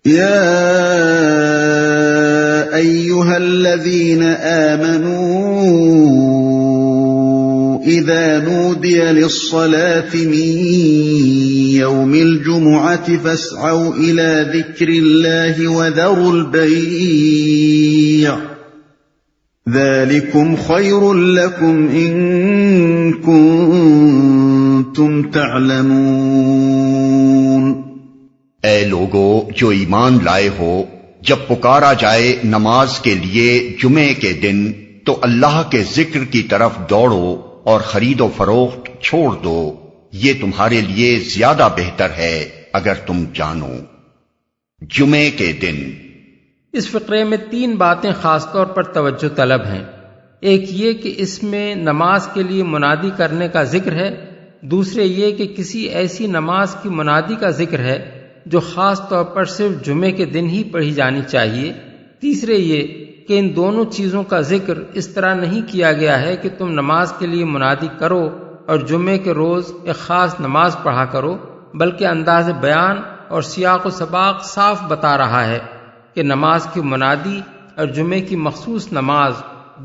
يا أيها الذين آمنوا إذا نودي للصلاة من يوم الجمعة فاسعوا إلى ذكر الله وذروا البيع ذلكم خير لكم إن كنتم تعلمون۔ اے لوگو جو ایمان لائے ہو، جب پکارا جائے نماز کے لیے جمعے کے دن تو اللہ کے ذکر کی طرف دوڑو اور خرید و فروخت چھوڑ دو، یہ تمہارے لیے زیادہ بہتر ہے اگر تم جانو۔ جمعے کے دن اس فقرے میں 3 باتیں خاص طور پر توجہ طلب ہیں۔ ایک یہ کہ اس میں نماز کے لیے منادی کرنے کا ذکر ہے، دوسرے یہ کہ کسی ایسی نماز کی منادی کا ذکر ہے جو خاص طور پر صرف جمعے کے دن ہی پڑھی جانی چاہیے، تیسرے یہ کہ ان دونوں چیزوں کا ذکر اس طرح نہیں کیا گیا ہے کہ تم نماز کے لیے منادی کرو اور جمعے کے روز ایک خاص نماز پڑھا کرو، بلکہ انداز بیان اور سیاق و سباق صاف بتا رہا ہے کہ نماز کی منادی اور جمعے کی مخصوص نماز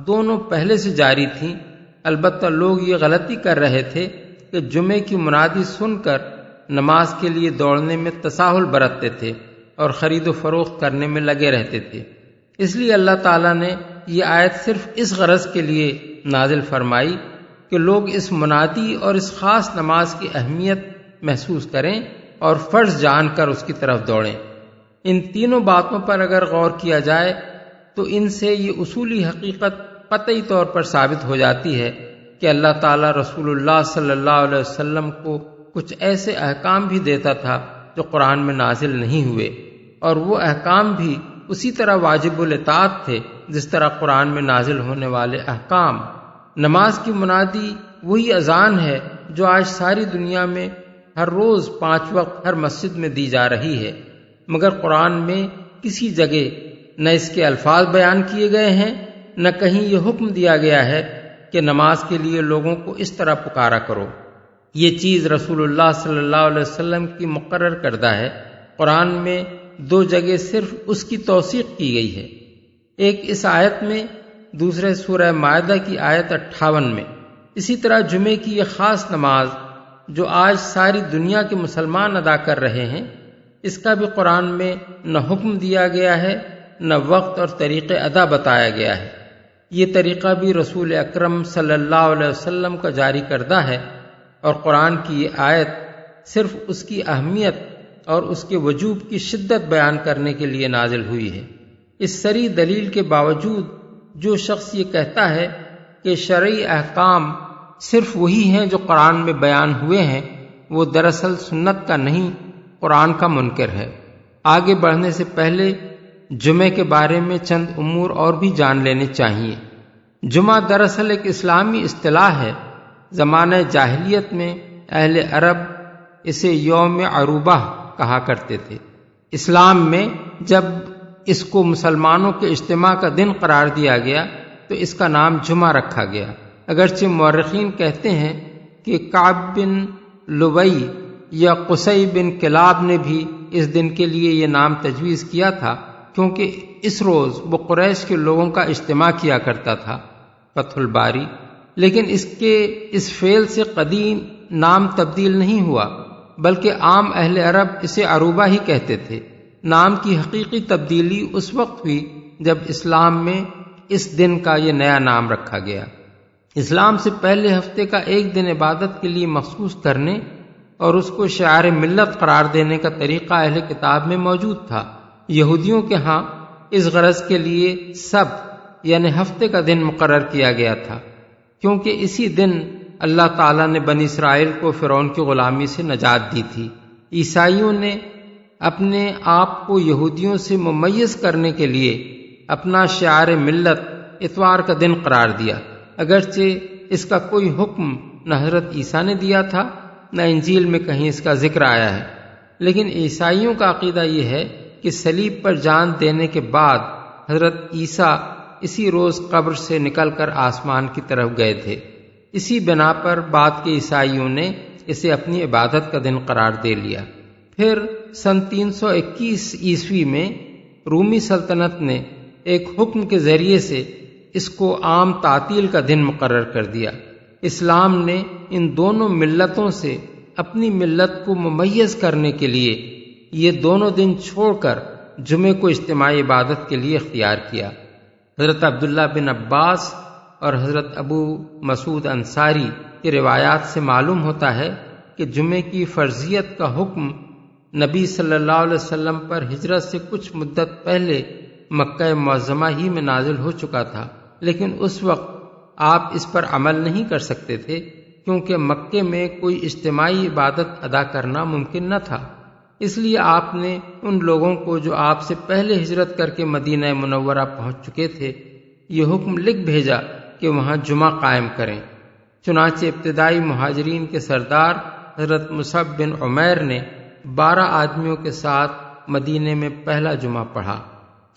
دونوں پہلے سے جاری تھیں۔ البتہ لوگ یہ غلطی کر رہے تھے کہ جمعے کی منادی سن کر نماز کے لیے دوڑنے میں تساہل برتتے تھے اور خرید و فروخت کرنے میں لگے رہتے تھے۔ اس لیے اللہ تعالیٰ نے یہ آیت صرف اس غرض کے لیے نازل فرمائی کہ لوگ اس منادی اور اس خاص نماز کی اہمیت محسوس کریں اور فرض جان کر اس کی طرف دوڑیں۔ ان تینوں باتوں پر اگر غور کیا جائے تو ان سے یہ اصولی حقیقت قطعی طور پر ثابت ہو جاتی ہے کہ اللہ تعالیٰ رسول اللہ صلی اللہ علیہ وسلم کو کچھ ایسے احکام بھی دیتا تھا جو قرآن میں نازل نہیں ہوئے، اور وہ احکام بھی اسی طرح واجب الاطاعت تھے جس طرح قرآن میں نازل ہونے والے احکام۔ نماز کی منادی وہی اذان ہے جو آج ساری دنیا میں ہر روز 5 وقت ہر مسجد میں دی جا رہی ہے، مگر قرآن میں کسی جگہ نہ اس کے الفاظ بیان کیے گئے ہیں، نہ کہیں یہ حکم دیا گیا ہے کہ نماز کے لیے لوگوں کو اس طرح پکارا کرو۔ یہ چیز رسول اللہ صلی اللہ علیہ وسلم کی مقرر کردہ ہے۔ قرآن میں 2 جگہ صرف اس کی توثیق کی گئی ہے، ایک اس آیت میں، دوسرے سورہ مائدہ کی آیت 58 میں۔ اسی طرح جمعے کی یہ خاص نماز جو آج ساری دنیا کے مسلمان ادا کر رہے ہیں، اس کا بھی قرآن میں نہ حکم دیا گیا ہے نہ وقت اور طریقہ ادا بتایا گیا ہے۔ یہ طریقہ بھی رسول اکرم صلی اللہ علیہ وسلم کا جاری کردہ ہے، اور قرآن کی یہ آیت صرف اس کی اہمیت اور اس کے وجوب کی شدت بیان کرنے کے لیے نازل ہوئی ہے۔ اس صریح دلیل کے باوجود جو شخص یہ کہتا ہے کہ شرعی احکام صرف وہی ہیں جو قرآن میں بیان ہوئے ہیں، وہ دراصل سنت کا نہیں، قرآن کا منکر ہے۔ آگے بڑھنے سے پہلے جمعے کے بارے میں چند امور اور بھی جان لینے چاہیے۔ جمعہ دراصل ایک اسلامی اصطلاح ہے۔ زمانہ جاہلیت میں اہل عرب اسے یوم عروبہ کہا کرتے تھے۔ اسلام میں جب اس کو مسلمانوں کے اجتماع کا دن قرار دیا گیا تو اس کا نام جمعہ رکھا گیا، اگرچہ مورخین کہتے ہیں کہ کعب بن لبئی یا قصی بن کلاب نے بھی اس دن کے لیے یہ نام تجویز کیا تھا، کیونکہ اس روز وہ قریش کے لوگوں کا اجتماع کیا کرتا تھا۔ فتح الباری۔ لیکن اس فعل سے قدیم نام تبدیل نہیں ہوا، بلکہ عام اہل عرب اسے عروبہ ہی کہتے تھے۔ نام کی حقیقی تبدیلی اس وقت ہوئی جب اسلام میں اس دن کا یہ نیا نام رکھا گیا۔ اسلام سے پہلے ہفتے کا ایک دن عبادت کے لیے مخصوص کرنے اور اس کو شعار ملت قرار دینے کا طریقہ اہل کتاب میں موجود تھا۔ یہودیوں کے ہاں اس غرض کے لیے سبت یعنی ہفتے کا دن مقرر کیا گیا تھا، کیونکہ اسی دن اللہ تعالیٰ نے بنی اسرائیل کو فرعون کی غلامی سے نجات دی تھی۔ عیسائیوں نے اپنے آپ کو یہودیوں سے ممیز کرنے کے لیے اپنا شعار ملت اتوار کا دن قرار دیا، اگرچہ اس کا کوئی حکم نہ حضرت عیسیٰ نے دیا تھا نہ انجیل میں کہیں اس کا ذکر آیا ہے۔ لیکن عیسائیوں کا عقیدہ یہ ہے کہ صلیب پر جان دینے کے بعد حضرت عیسیٰ اسی روز قبر سے نکل کر آسمان کی طرف گئے تھے۔ اسی بنا پر بعد کے عیسائیوں نے اسے اپنی عبادت کا دن قرار دے لیا۔ پھر سن 321 عیسوی میں رومی سلطنت نے ایک حکم کے ذریعے سے اس کو عام تعطیل کا دن مقرر کر دیا۔ اسلام نے ان دونوں ملتوں سے اپنی ملت کو ممیز کرنے کے لیے یہ دونوں دن چھوڑ کر جمعے کو اجتماعی عبادت کے لیے اختیار کیا۔ حضرت عبداللہ بن عباس اور حضرت ابو مسعود انصاری کی روایات سے معلوم ہوتا ہے کہ جمعے کی فرضیت کا حکم نبی صلی اللہ علیہ وسلم پر ہجرت سے کچھ مدت پہلے مکہ معظمہ ہی میں نازل ہو چکا تھا، لیکن اس وقت آپ اس پر عمل نہیں کر سکتے تھے کیونکہ مکے میں کوئی اجتماعی عبادت ادا کرنا ممکن نہ تھا۔ اس لیے آپ نے ان لوگوں کو جو آپ سے پہلے ہجرت کر کے مدینہ منورہ پہنچ چکے تھے یہ حکم لکھ بھیجا کہ وہاں جمعہ قائم کریں۔ چنانچہ ابتدائی مہاجرین کے سردار حضرت مصعب بن عمیر نے 12 آدمیوں کے ساتھ مدینے میں پہلا جمعہ پڑھا۔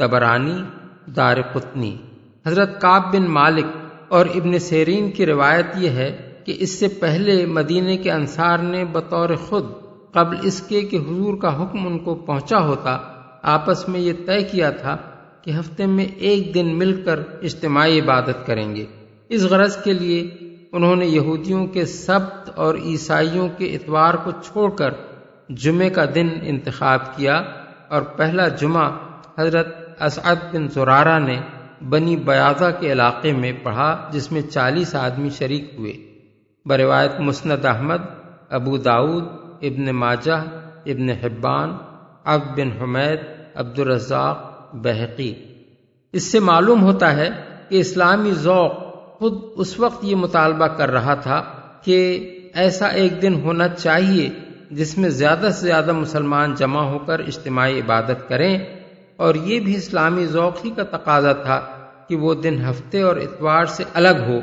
طبرانی، دارقطنی۔ حضرت کعب بن مالک اور ابن سیرین کی روایت یہ ہے کہ اس سے پہلے مدینے کے انصار نے بطور خود قبل اس کے کہ حضور کا حکم ان کو پہنچا ہوتا آپس میں یہ طے کیا تھا کہ ہفتے میں ایک دن مل کر اجتماعی عبادت کریں گے۔ اس غرض کے لیے انہوں نے یہودیوں کے سبت اور عیسائیوں کے اتوار کو چھوڑ کر جمعے کا دن انتخاب کیا اور پہلا جمعہ حضرت اسعد بن زرارہ نے بنی بیاضہ کے علاقے میں پڑھا جس میں 40 آدمی شریک ہوئے۔ بروایت مسند احمد، ابو داؤد، ابن ماجہ، ابن حبان، عبد بن حمید، عبد الرزاق، بہقی۔ اس سے معلوم ہوتا ہے کہ اسلامی ذوق خود اس وقت یہ مطالبہ کر رہا تھا کہ ایسا ایک دن ہونا چاہیے جس میں زیادہ سے زیادہ مسلمان جمع ہو کر اجتماعی عبادت کریں، اور یہ بھی اسلامی ذوق ہی کا تقاضا تھا کہ وہ دن ہفتے اور اتوار سے الگ ہو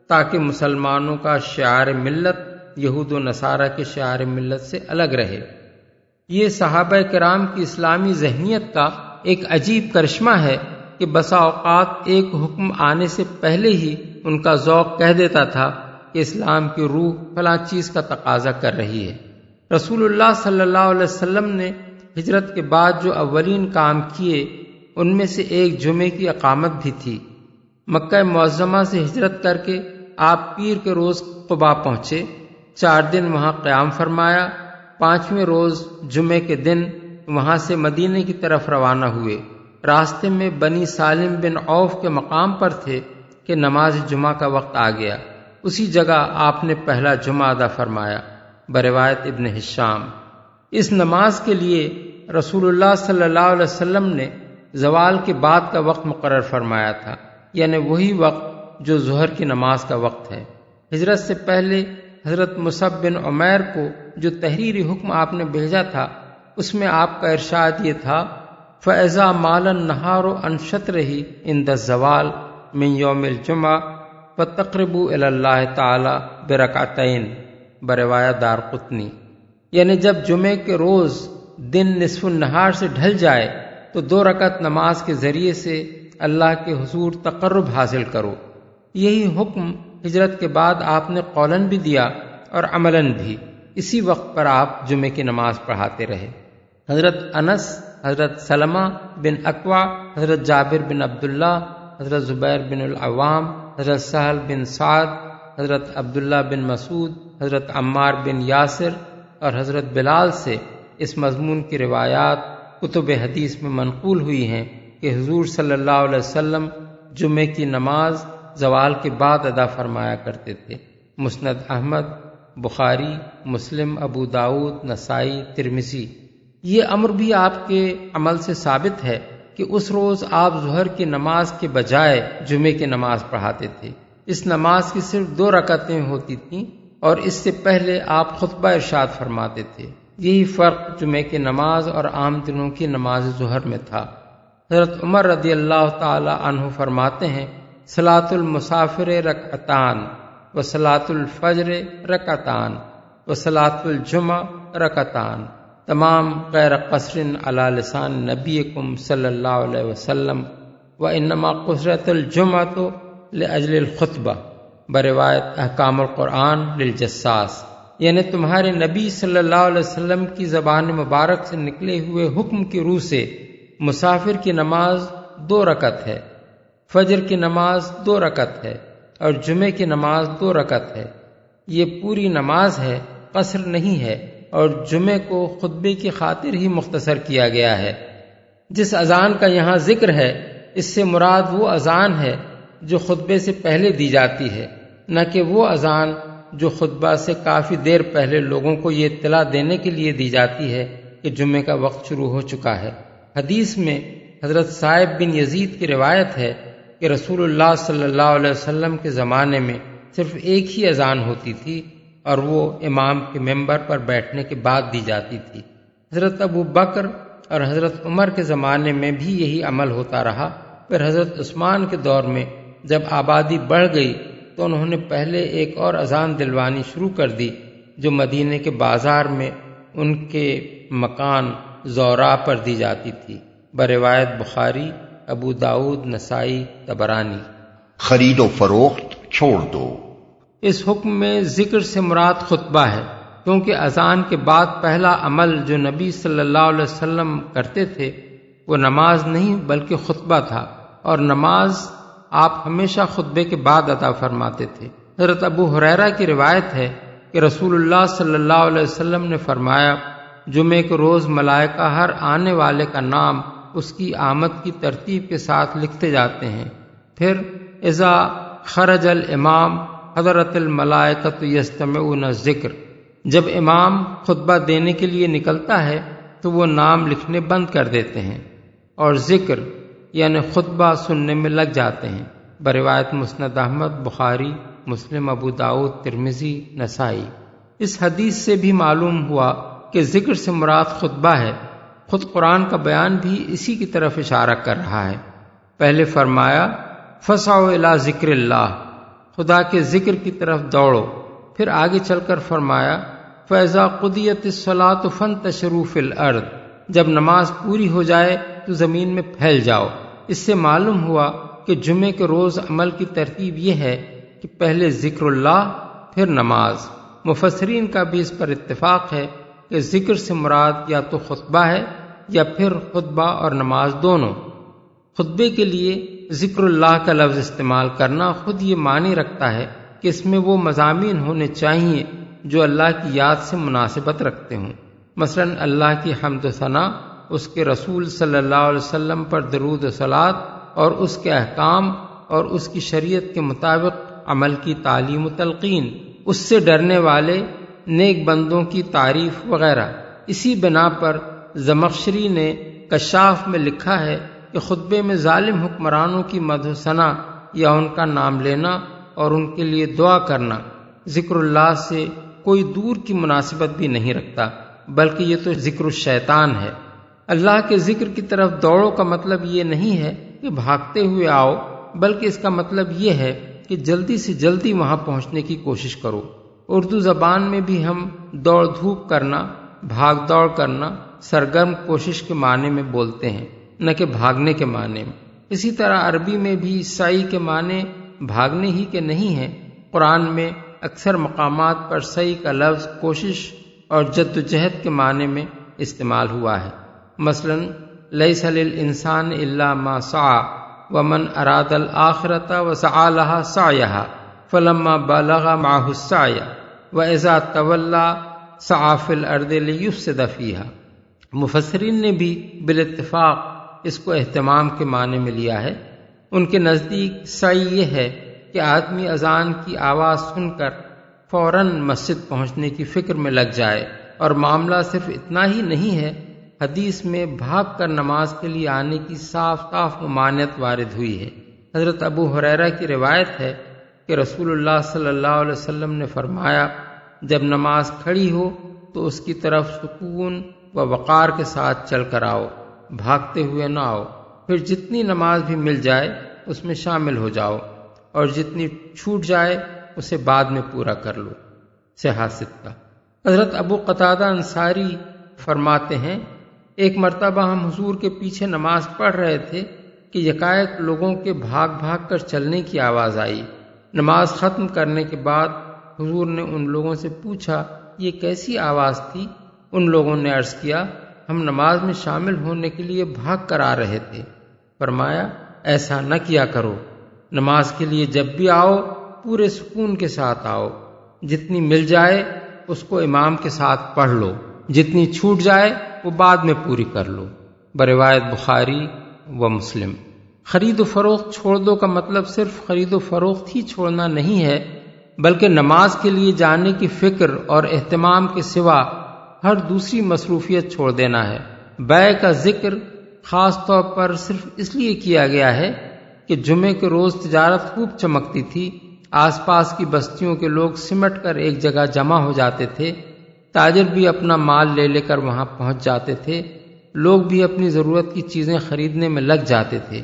تاکہ مسلمانوں کا شعار ملت یہود و نصارہ کے شعار ملت سے الگ رہے۔ یہ صحابہ کرام کی اسلامی ذہنیت کا ایک عجیب کرشمہ ہے کہ بسا اوقات ایک حکم آنے سے پہلے ہی ان کا ذوق کہہ دیتا تھا کہ اسلام کی روح فلاں چیز کا تقاضا کر رہی ہے۔ رسول اللہ صلی اللہ علیہ وسلم نے ہجرت کے بعد جو اولین کام کیے ان میں سے ایک جمعے کی اقامت بھی تھی۔ مکہ معظمہ سے ہجرت کر کے آپ پیر کے روز قباء پہنچے، 4 دن وہاں قیام فرمایا، 5ویں روز جمعے کے دن وہاں سے مدینے کی طرف روانہ ہوئے۔ راستے میں بنی سالم بن عوف کے مقام پر تھے کہ نماز جمعہ کا وقت آ گیا۔ اسی جگہ آپ نے پہلا جمعہ ادا فرمایا۔ بروایت ابن ہشام۔ اس نماز کے لیے رسول اللہ صلی اللہ علیہ وسلم نے زوال کے بعد کا وقت مقرر فرمایا تھا، یعنی وہی وقت جو ظہر کی نماز کا وقت ہے۔ ہجرت سے پہلے حضرت مصعب بن عمیر کو جو تحریری حکم آپ نے بھیجا تھا اس میں آپ کا ارشاد یہ تھا فَإِذَا مَالَ النَّهَارُ عَنْ شَطْرِهِ عِنْدَ الزَّوَالِ مِنْ يَوْمِ الْجُمْعَةِ فَتَقْرِبُوا إِلَى اللَّهِ تَعَالَى بِرَكْعَتَيْنِ۔ بروایت دارقطنی۔ یعنی جب جمعے کے روز دن نصف النہار سے ڈھل جائے تو 2 رکعت نماز کے ذریعے سے اللہ کے حضور تقرب حاصل کرو۔ یہی حکم ہجرت کے بعد آپ نے قولاً بھی دیا اور عملاً بھی۔ اسی وقت پر آپ جمعے کی نماز پڑھاتے رہے۔ حضرت انس، حضرت سلمہ بن اکوع، حضرت جابر بن عبداللہ، حضرت زبیر بن العوام، حضرت سہل بن سعد، حضرت عبداللہ بن مسعود، حضرت عمار بن یاسر اور حضرت بلال سے اس مضمون کی روایات کتب حدیث میں منقول ہوئی ہیں کہ حضور صلی اللہ علیہ وسلم جمعے کی نماز زوال کے بعد ادا فرمایا کرتے تھے۔ مسند احمد، بخاری، مسلم، ابو داؤد، نسائی، ترمذی۔ یہ امر بھی آپ کے عمل سے ثابت ہے کہ اس روز آپ ظہر کی نماز کے بجائے جمعے کی نماز پڑھاتے تھے۔ اس نماز کی صرف 2 رکعتیں ہوتی تھیں اور اس سے پہلے آپ خطبہ ارشاد فرماتے تھے۔ یہی فرق جمعے کی نماز اور عام دنوں کی نماز ظہر میں تھا۔ حضرت عمر رضی اللہ تعالی عنہ فرماتے ہیں صلاۃ المسافر رکعتان و صلاۃ الفجر رکعتان و صلاۃ الجمعہ رکعتان، تمام غیر قصر علی لسان نبیکم صلی اللہ علیہ وسلم و انما قصرت الجمعۃ لاجل الخطبہ۔ بروایت احکام القرآن للجساس۔ یعنی تمہارے نبی صلی اللہ علیہ وسلم کی زبان مبارک سے نکلے ہوئے حکم کی روح سے مسافر کی نماز 2 رکعت ہے، فجر کی نماز 2 رکعت ہے اور جمعے کی نماز 2 رکعت ہے۔ یہ پوری نماز ہے، قصر نہیں ہے، اور جمعے کو خطبے کی خاطر ہی مختصر کیا گیا ہے۔ جس اذان کا یہاں ذکر ہے اس سے مراد وہ اذان ہے جو خطبے سے پہلے دی جاتی ہے، نہ کہ وہ اذان جو خطبہ سے کافی دیر پہلے لوگوں کو یہ اطلاع دینے کے لیے دی جاتی ہے کہ جمعے کا وقت شروع ہو چکا ہے۔ حدیث میں حضرت صائب بن یزید کی روایت ہے کہ رسول اللہ صلی اللہ علیہ وسلم کے زمانے میں صرف ایک ہی اذان ہوتی تھی اور وہ امام کے ممبر پر بیٹھنے کے بعد دی جاتی تھی۔ حضرت ابو بکر اور حضرت عمر کے زمانے میں بھی یہی عمل ہوتا رہا۔ پھر حضرت عثمان کے دور میں جب آبادی بڑھ گئی تو انہوں نے پہلے ایک اور اذان دلوانی شروع کر دی جو مدینے کے بازار میں ان کے مکان زورا پر دی جاتی تھی، بروایت بخاری، ابو داؤد، نسائی، طبرانی۔ خرید و فروخت چھوڑ دو۔ اس حکم میں ذکر سے مراد خطبہ ہے، کیونکہ اذان کے بعد پہلا عمل جو نبی صلی اللہ علیہ وسلم کرتے تھے وہ نماز نہیں بلکہ خطبہ تھا، اور نماز آپ ہمیشہ خطبے کے بعد ادا فرماتے تھے۔ حضرت ابو ہریرہ کی روایت ہے کہ رسول اللہ صلی اللہ علیہ وسلم نے فرمایا، جمعے کے روز ملائکہ ہر آنے والے کا نام اس کی آمد کی ترتیب کے ساتھ لکھتے جاتے ہیں۔ پھر اذا خرج الامام حضرت الملائکۃ یستمعون الذکر، جب امام خطبہ دینے کے لیے نکلتا ہے تو وہ نام لکھنے بند کر دیتے ہیں اور ذکر یعنی خطبہ سننے میں لگ جاتے ہیں، بروایت مسند احمد، بخاری، مسلم، ابو داؤد، ترمذی، نسائی۔ اس حدیث سے بھی معلوم ہوا کہ ذکر سے مراد خطبہ ہے۔ خود قرآن کا بیان بھی اسی کی طرف اشارہ کر رہا ہے۔ پہلے فرمایا فسعوا الی ذکر اللہ، خدا کے ذکر کی طرف دوڑو۔ پھر آگے چل کر فرمایا فاذا قضیت الصلاۃ فانتشروا فی الارض، جب نماز پوری ہو جائے تو زمین میں پھیل جاؤ۔ اس سے معلوم ہوا کہ جمعے کے روز عمل کی ترتیب یہ ہے کہ پہلے ذکر اللہ پھر نماز۔ مفسرین کا بھی اس پر اتفاق ہے کہ ذکر سے مراد یا تو خطبہ ہے یا پھر خطبہ اور نماز دونوں۔ خطبے کے لیے ذکر اللہ کا لفظ استعمال کرنا خود یہ معنی رکھتا ہے کہ اس میں وہ مضامین ہونے چاہیے جو اللہ کی یاد سے مناسبت رکھتے ہوں، مثلا اللہ کی حمد و ثنا، اس کے رسول صلی اللہ علیہ وسلم پر درود و صلات، اور اس کے احکام اور اس کی شریعت کے مطابق عمل کی تعلیم و تلقین، اس سے ڈرنے والے نیک بندوں کی تعریف وغیرہ۔ اسی بنا پر زمخشری نے کشاف میں لکھا ہے کہ خطبے میں ظالم حکمرانوں کی مدح و ثنا یا ان کا نام لینا اور ان کے لیے دعا کرنا ذکر اللہ سے کوئی دور کی مناسبت بھی نہیں رکھتا، بلکہ یہ تو ذکر الشیطان ہے۔ اللہ کے ذکر کی طرف دوڑو کا مطلب یہ نہیں ہے کہ بھاگتے ہوئے آؤ، بلکہ اس کا مطلب یہ ہے کہ جلدی سے جلدی وہاں پہنچنے کی کوشش کرو۔ اردو زبان میں بھی ہم دوڑ دھوپ کرنا، بھاگ دوڑ کرنا سرگرم کوشش کے معنی میں بولتے ہیں، نہ کہ بھاگنے کے معنی میں۔ اسی طرح عربی میں بھی سعی کے معنی بھاگنے ہی کے نہیں ہیں۔ قرآن میں اکثر مقامات پر سعی کا لفظ کوشش اور جد و جہد کے معنی میں استعمال ہوا ہے۔ مثلا لیس للانسان الا ما سعى ومن اراد الآخرۃ وسعى لها سعيها فلما بلغ معه السعي واذا تولى سعى في الارض ليفسد فيها۔ مفسرین نے بھی بالاتفاق اس کو اہتمام کے معنی میں لیا ہے۔ ان کے نزدیک سعی یہ ہے کہ آدمی اذان کی آواز سن کر فوراً مسجد پہنچنے کی فکر میں لگ جائے، اور معاملہ صرف اتنا ہی نہیں ہے۔ حدیث میں بھاگ کر نماز کے لیے آنے کی صاف صاف ممانعت وارد ہوئی ہے۔ حضرت ابو ہریرہ کی روایت ہے کہ رسول اللہ صلی اللہ علیہ وسلم نے فرمایا، جب نماز کھڑی ہو تو اس کی طرف سکون و وقار کے ساتھ چل کر آؤ، بھاگتے ہوئے نہ آؤ۔ پھر جتنی نماز بھی مل جائے اس میں شامل ہو جاؤ، اور جتنی چھوٹ جائے اسے بعد میں پورا کر لو۔ صحیح ستہ۔ حضرت ابو قتادہ انصاری فرماتے ہیں، ایک مرتبہ ہم حضور کے پیچھے نماز پڑھ رہے تھے کہ یکایک لوگوں کے بھاگ بھاگ کر چلنے کی آواز آئی۔ نماز ختم کرنے کے بعد حضور نے ان لوگوں سے پوچھا، یہ کیسی آواز تھی؟ ان لوگوں نے عرض کیا ہم نماز میں شامل ہونے کے لیے بھاگ کر آ رہے تھے۔ فرمایا ایسا نہ کیا کرو، نماز کے لیے جب بھی آؤ پورے سکون کے ساتھ آؤ، جتنی مل جائے اس کو امام کے ساتھ پڑھ لو، جتنی چھوٹ جائے وہ بعد میں پوری کر لو۔ بروایت بخاری و مسلم۔ خرید و فروخت چھوڑ دو کا مطلب صرف خرید و فروخت ہی چھوڑنا نہیں ہے، بلکہ نماز کے لیے جانے کی فکر اور اہتمام کے سوا ہر دوسری مصروفیت چھوڑ دینا ہے۔ بیع کا ذکر خاص طور پر صرف اس لیے کیا گیا ہے کہ جمعے کے روز تجارت خوب چمکتی تھی، آس پاس کی بستیوں کے لوگ سمٹ کر ایک جگہ جمع ہو جاتے تھے، تاجر بھی اپنا مال لے لے کر وہاں پہنچ جاتے تھے، لوگ بھی اپنی ضرورت کی چیزیں خریدنے میں لگ جاتے تھے۔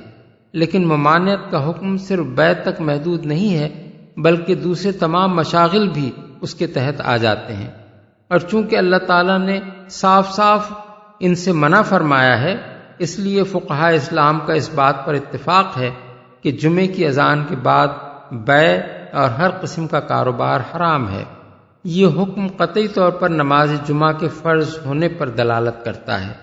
لیکن ممانعت کا حکم صرف بیع تک محدود نہیں ہے، بلکہ دوسرے تمام مشاغل بھی اس کے تحت آ جاتے ہیں، اور چونکہ اللہ تعالیٰ نے صاف صاف ان سے منع فرمایا ہے، اس لیے فقہاء اسلام کا اس بات پر اتفاق ہے کہ جمعے کی اذان کے بعد بیع اور ہر قسم کا کاروبار حرام ہے۔ یہ حکم قطعی طور پر نماز جمعہ کے فرض ہونے پر دلالت کرتا ہے۔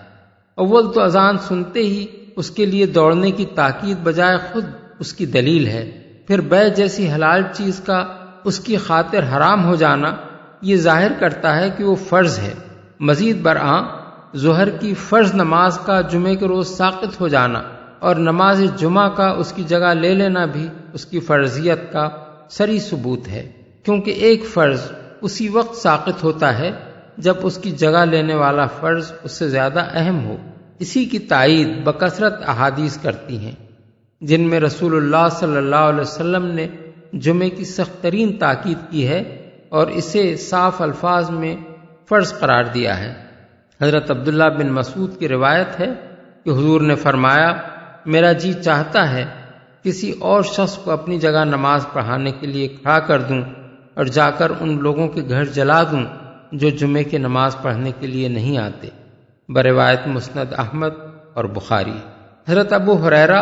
اول تو اذان سنتے ہی اس کے لیے دوڑنے کی تاکید بجائے خود اس کی دلیل ہے، پھر بیع جیسی حلال چیز کا اس کی خاطر حرام ہو جانا یہ ظاہر کرتا ہے کہ وہ فرض ہے۔ مزید برآں ظہر کی فرض نماز کا جمعے کے روز ساقط ہو جانا اور نماز جمعہ کا اس کی جگہ لے لینا بھی اس کی فرضیت کا صریح ثبوت ہے، کیونکہ ایک فرض اسی وقت ساقط ہوتا ہے جب اس کی جگہ لینے والا فرض اس سے زیادہ اہم ہو۔ اسی کی تائید بکثرت احادیث کرتی ہیں، جن میں رسول اللہ صلی اللہ علیہ وسلم نے جمعے کی سخت ترین تاکید کی ہے اور اسے صاف الفاظ میں فرض قرار دیا ہے۔ حضرت عبداللہ بن مسعود کی روایت ہے کہ حضور نے فرمایا میرا جی چاہتا ہے کسی اور شخص کو اپنی جگہ نماز پڑھانے کے لیے کھڑا کر دوں اور جا کر ان لوگوں کے گھر جلا دوں جو جمعے کی نماز پڑھنے کے لیے نہیں آتے۔ بروایت مسند احمد اور بخاری۔ حضرت ابو ہریرہ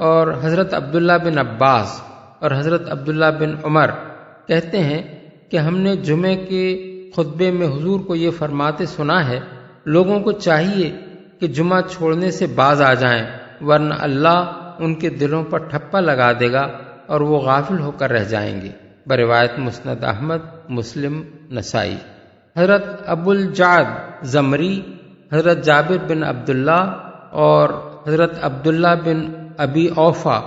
اور حضرت عبداللہ بن عباس اور حضرت عبداللہ بن عمر کہتے ہیں کہ ہم نے جمعے کے خطبے میں حضور کو یہ فرماتے سنا ہے، لوگوں کو چاہیے کہ جمعہ چھوڑنے سے باز آ جائیں، ورنہ اللہ ان کے دلوں پر ٹھپا لگا دے گا اور وہ غافل ہو کر رہ جائیں گے۔ بروایت مسند احمد، مسلم، نسائی۔ حضرت ابو الجعد زمری، حضرت جابر بن عبداللہ اور حضرت عبداللہ بن ابی اوفا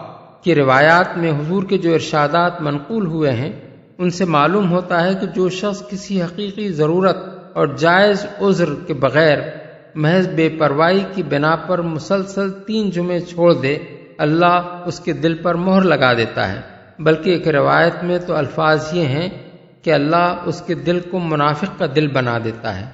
کی روایات میں حضور کے جو ارشادات منقول ہوئے ہیں ان سے معلوم ہوتا ہے کہ جو شخص کسی حقیقی ضرورت اور جائز عذر کے بغیر محض بے پرواہی کی بنا پر مسلسل 3 جمعے چھوڑ دے، اللہ اس کے دل پر مہر لگا دیتا ہے۔ بلکہ ایک روایت میں تو الفاظ یہ ہیں کہ اللہ اس کے دل کو منافق کا دل بنا دیتا ہے۔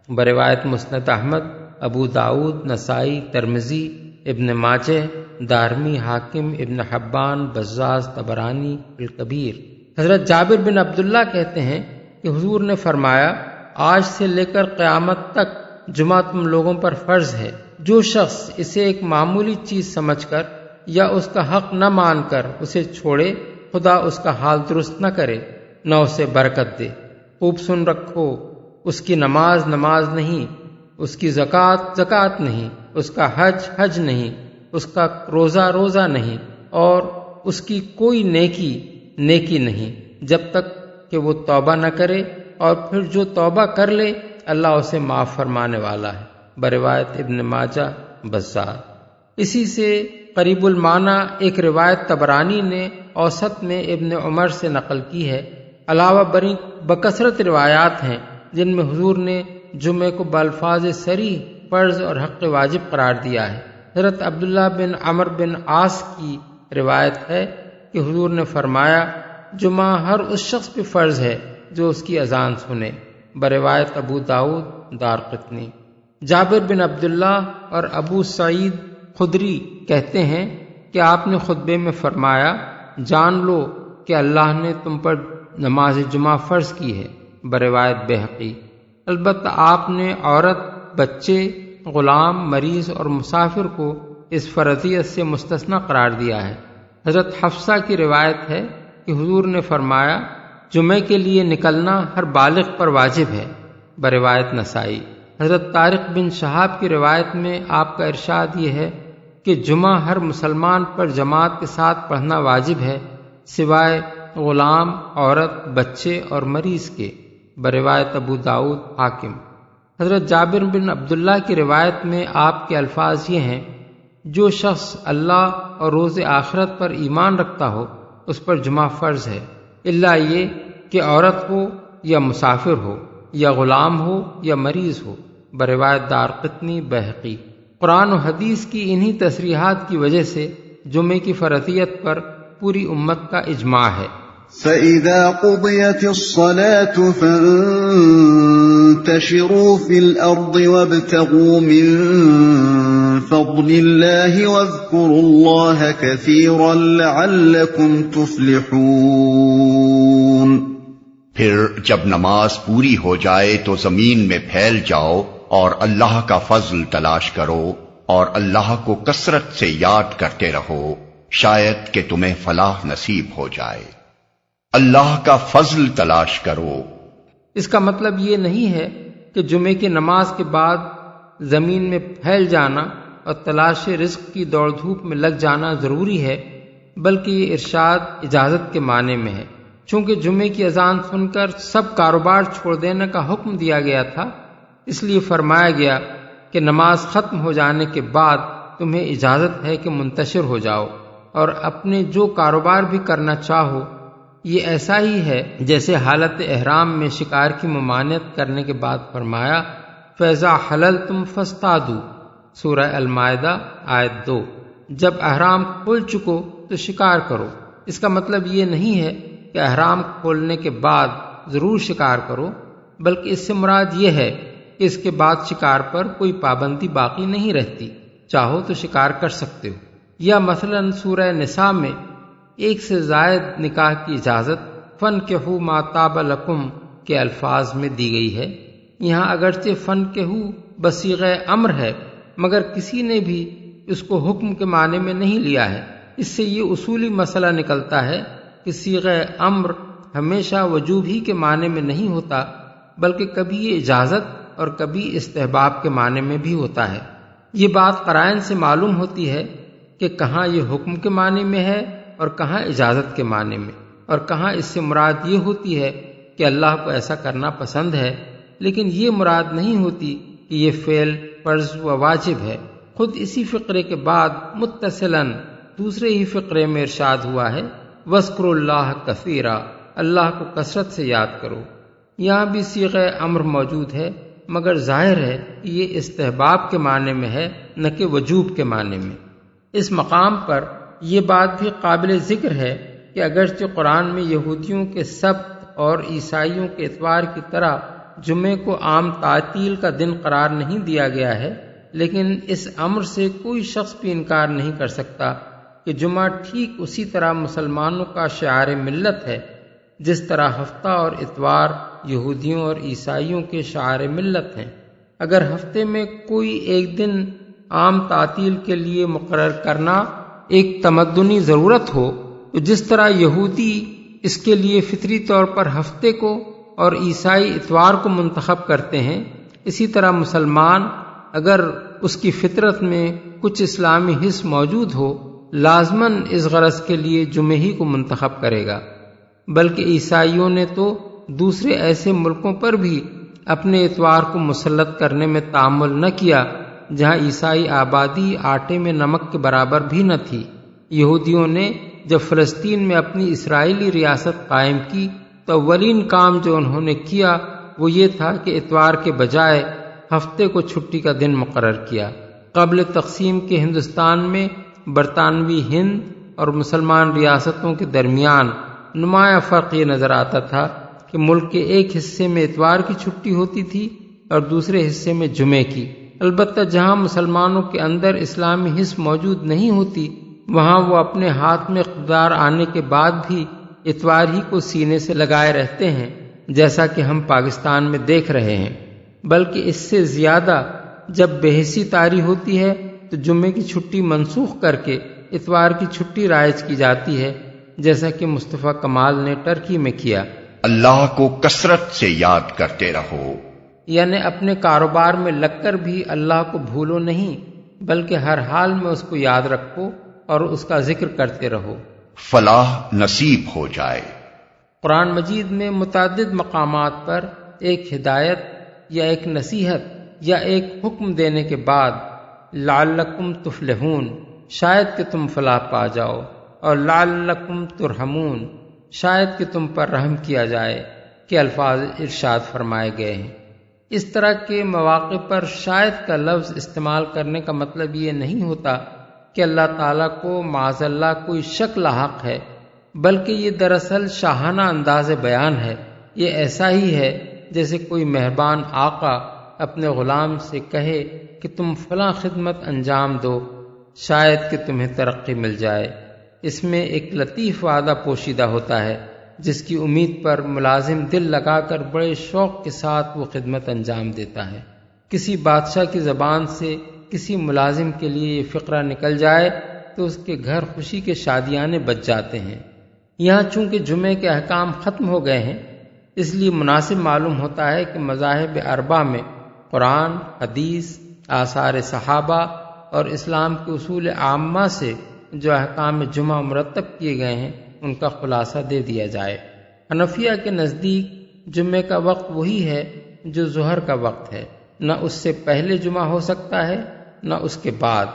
بروایت مسند احمد، ابو داؤد، نسائی، ترمذی، ابن ماجہ، دارمی، حاکم، ابن حبان، بزاز، طبرانی الکبیر۔ حضرت جابر بن عبداللہ کہتے ہیں کہ حضور نے فرمایا آج سے لے کر قیامت تک جمعہ تم لوگوں پر فرض ہے، جو شخص اسے ایک معمولی چیز سمجھ کر یا اس کا حق نہ مان کر اسے چھوڑے، خدا اس کا حال درست نہ کرے، نہ اسے برکت دے۔ خوب سن رکھو، اس کی نماز نماز نہیں، اس کی زکوٰۃ زکوٰۃ نہیں، اس کا حج حج نہیں، اس کا روزہ روزہ نہیں، اور اس کی کوئی نیکی نیکی نہیں، جب تک کہ وہ توبہ نہ کرے، اور پھر جو توبہ کر لے اللہ اسے معاف فرمانے والا ہے۔ بروایت ابن ماجہ، بزار۔ اسی سے قریب المعنی ایک روایت طبرانی نے اوسط میں ابن عمر سے نقل کی ہے۔ علاوہ بری بکثرت روایات ہیں جن میں حضور نے جمعے کو بالفاظ صریح فرض اور حق واجب قرار دیا ہے۔ حضرت عبداللہ بن عمر بن عاص کی روایت ہے کہ حضور نے فرمایا جمعہ ہر اس شخص پہ فرض ہے جو اس کی اذان سنے۔ بروایت ابو داؤد، دارقطنی۔ جابر بن عبداللہ اور ابو سعید خدری کہتے ہیں کہ آپ نے خطبے میں فرمایا جان لو کہ اللہ نے تم پر نماز جمعہ فرض کی ہے۔ بروایت بہقی۔ البتہ آپ نے عورت، بچے، غلام، مریض اور مسافر کو اس فرضیت سے مستثنی قرار دیا ہے۔ حضرت حفصہ کی روایت ہے کہ حضور نے فرمایا جمعے کے لیے نکلنا ہر بالغ پر واجب ہے، بروایت نسائی۔ حضرت طارق بن شہاب کی روایت میں آپ کا ارشاد یہ ہے کہ جمعہ ہر مسلمان پر جماعت کے ساتھ پڑھنا واجب ہے سوائے غلام، عورت، بچے اور مریض کے، بروایت ابو داؤد، حاکم۔ حضرت جابر بن عبداللہ کی روایت میں آپ کے الفاظ یہ ہیں، جو شخص اللہ اور روز آخرت پر ایمان رکھتا ہو اس پر جمعہ فرض ہے، الا یہ کہ عورت ہو یا مسافر ہو یا غلام ہو یا مریض ہو، بروایت دارقطنی، بہقی۔ قرآن و حدیث کی انہی تصریحات کی وجہ سے جمعے کی فرضیت پر پوری امت کا اجماع ہے۔ فَإِذَا قُضِيَتِ الصَّلَاةُ فَانتَشِرُوا فِي الْأَرْضِ وَابْتَغُوا مِن فَضْلِ اللَّهِ وَاذْكُرُوا اللَّهَ كَثِيرًا لَعَلَّكُمْ تُفْلِحُونَ۔ پھر جب نماز پوری ہو جائے تو زمین میں پھیل جاؤ اور اللہ کا فضل تلاش کرو اور اللہ کو کثرت سے یاد کرتے رہو، شاید کہ تمہیں فلاح نصیب ہو جائے۔ اللہ کا فضل تلاش کرو، اس کا مطلب یہ نہیں ہے کہ جمعے کی نماز کے بعد زمین میں پھیل جانا اور تلاش رزق کی دوڑ دھوپ میں لگ جانا ضروری ہے، بلکہ یہ ارشاد اجازت کے معنی میں ہے۔ چونکہ جمعے کی اذان سن کر سب کاروبار چھوڑ دینے کا حکم دیا گیا تھا، اس لیے فرمایا گیا کہ نماز ختم ہو جانے کے بعد تمہیں اجازت ہے کہ منتشر ہو جاؤ اور اپنے جو کاروبار بھی کرنا چاہو۔ یہ ایسا ہی ہے جیسے حالت احرام میں شکار کی ممانعت کرنے کے بعد فرمایا فَإِذَا حَلَلْتُمْ فَاصْطَادُوا، سورہ المائدہ آیت 2۔ جب احرام کھول چکو تو شکار کرو۔ اس کا مطلب یہ نہیں ہے کہ احرام کھولنے کے بعد ضرور شکار کرو، بلکہ اس سے مراد یہ ہے کہ اس کے بعد شکار پر کوئی پابندی باقی نہیں رہتی، چاہو تو شکار کر سکتے ہو۔ یا مثلا سورہ نساء میں ایک سے زائد نکاح کی اجازت فَانْكِحُوا مَا طَابَ لَكُمْ کے الفاظ میں دی گئی ہے۔ یہاں اگرچہ فَانْكِحُوا بصیغہ امر ہے، مگر کسی نے بھی اس کو حکم کے معنی میں نہیں لیا ہے۔ اس سے یہ اصولی مسئلہ نکلتا ہے کہ صیغہ امر ہمیشہ وجوب ہی کے معنی میں نہیں ہوتا، بلکہ کبھی یہ اجازت اور کبھی استحباب کے معنی میں بھی ہوتا ہے۔ یہ بات قرائن سے معلوم ہوتی ہے کہ کہاں یہ حکم کے معنی میں ہے اور کہاں اجازت کے معنی میں، اور کہاں اس سے مراد یہ ہوتی ہے کہ اللہ کو ایسا کرنا پسند ہے، لیکن یہ مراد نہیں ہوتی کہ یہ فعل فرض و واجب ہے۔ خود اسی فقرے کے بعد متصلاً دوسرے ہی فقرے میں ارشاد ہوا ہے وَاذْكُرُوا اللَّهَ كَثِيرًا، اللہ کو کثرت سے یاد کرو۔ یہاں بھی صیغہ امر موجود ہے، مگر ظاہر ہے کہ یہ استحباب کے معنی میں ہے، نہ کہ وجوب کے معنی میں۔ اس مقام پر یہ بات بھی قابل ذکر ہے کہ اگرچہ قرآن میں یہودیوں کے سبت اور عیسائیوں کے اتوار کی طرح جمعے کو عام تعطیل کا دن قرار نہیں دیا گیا ہے، لیکن اس امر سے کوئی شخص بھی انکار نہیں کر سکتا کہ جمعہ ٹھیک اسی طرح مسلمانوں کا شعار ملت ہے جس طرح ہفتہ اور اتوار یہودیوں اور عیسائیوں کے شعار ملت ہیں۔ اگر ہفتے میں کوئی ایک دن عام تعطیل کے لیے مقرر کرنا ایک تمدنی ضرورت ہو تو جس طرح یہودی اس کے لیے فطری طور پر ہفتے کو اور عیسائی اتوار کو منتخب کرتے ہیں، اسی طرح مسلمان اگر اس کی فطرت میں کچھ اسلامی حص موجود ہو لازماً اس غرض کے لیے جمعے ہی کو منتخب کرے گا۔ بلکہ عیسائیوں نے تو دوسرے ایسے ملکوں پر بھی اپنے اتوار کو مسلط کرنے میں تعامل نہ کیا جہاں عیسائی آبادی آٹے میں نمک کے برابر بھی نہ تھی۔ یہودیوں نے جب فلسطین میں اپنی اسرائیلی ریاست قائم کی تو اولین کام جو انہوں نے کیا وہ یہ تھا کہ اتوار کے بجائے ہفتے کو چھٹی کا دن مقرر کیا۔ قبل تقسیم کے ہندوستان میں برطانوی ہند اور مسلمان ریاستوں کے درمیان نمایاں فرق یہ نظر آتا تھا کہ ملک کے ایک حصے میں اتوار کی چھٹی ہوتی تھی اور دوسرے حصے میں جمعے کی۔ البتہ جہاں مسلمانوں کے اندر اسلامی حص موجود نہیں ہوتی وہاں وہ اپنے ہاتھ میں اقتدار آنے کے بعد بھی اتوار ہی کو سینے سے لگائے رہتے ہیں، جیسا کہ ہم پاکستان میں دیکھ رہے ہیں۔ بلکہ اس سے زیادہ جب بحثی طاری ہوتی ہے تو جمعے کی چھٹی منسوخ کر کے اتوار کی چھٹی رائج کی جاتی ہے، جیسا کہ مصطفیٰ کمال نے ٹرکی میں کیا۔ اللہ کو کثرت سے یاد کرتے رہو، یعنی اپنے کاروبار میں لگ کر بھی اللہ کو بھولو نہیں، بلکہ ہر حال میں اس کو یاد رکھو اور اس کا ذکر کرتے رہو، فلاح نصیب ہو جائے۔ قرآن مجید میں متعدد مقامات پر ایک ہدایت یا ایک نصیحت یا ایک حکم دینے کے بعد لعلکم تفلحون، شاید کہ تم فلاح پا جاؤ، اور لعلکم ترحمون، شاید کہ تم پر رحم کیا جائے، کے الفاظ ارشاد فرمائے گئے ہیں۔ اس طرح کے مواقع پر شاید کا لفظ استعمال کرنے کا مطلب یہ نہیں ہوتا کہ اللہ تعالیٰ کو معاذ اللہ کوئی شک لاحق ہے، بلکہ یہ دراصل شاہانہ انداز بیان ہے۔ یہ ایسا ہی ہے جیسے کوئی مہربان آقا اپنے غلام سے کہے کہ تم فلاں خدمت انجام دو، شاید کہ تمہیں ترقی مل جائے۔ اس میں ایک لطیف وعدہ پوشیدہ ہوتا ہے جس کی امید پر ملازم دل لگا کر بڑے شوق کے ساتھ وہ خدمت انجام دیتا ہے۔ کسی بادشاہ کی زبان سے کسی ملازم کے لیے یہ فقرہ نکل جائے تو اس کے گھر خوشی کے شادیانے بچ جاتے ہیں۔ یہاں چونکہ جمعے کے احکام ختم ہو گئے ہیں، اس لیے مناسب معلوم ہوتا ہے کہ مذاہب اربعہ میں قرآن، حدیث، آثار صحابہ اور اسلام کے اصول عامہ سے جو احکام جمعہ مرتب کیے گئے ہیں ان کا خلاصہ دے دیا جائے۔ حنفیہ کے نزدیک جمعے کا وقت وہی ہے جو ظہر کا وقت ہے، نہ اس سے پہلے جمعہ ہو سکتا ہے نہ اس کے بعد۔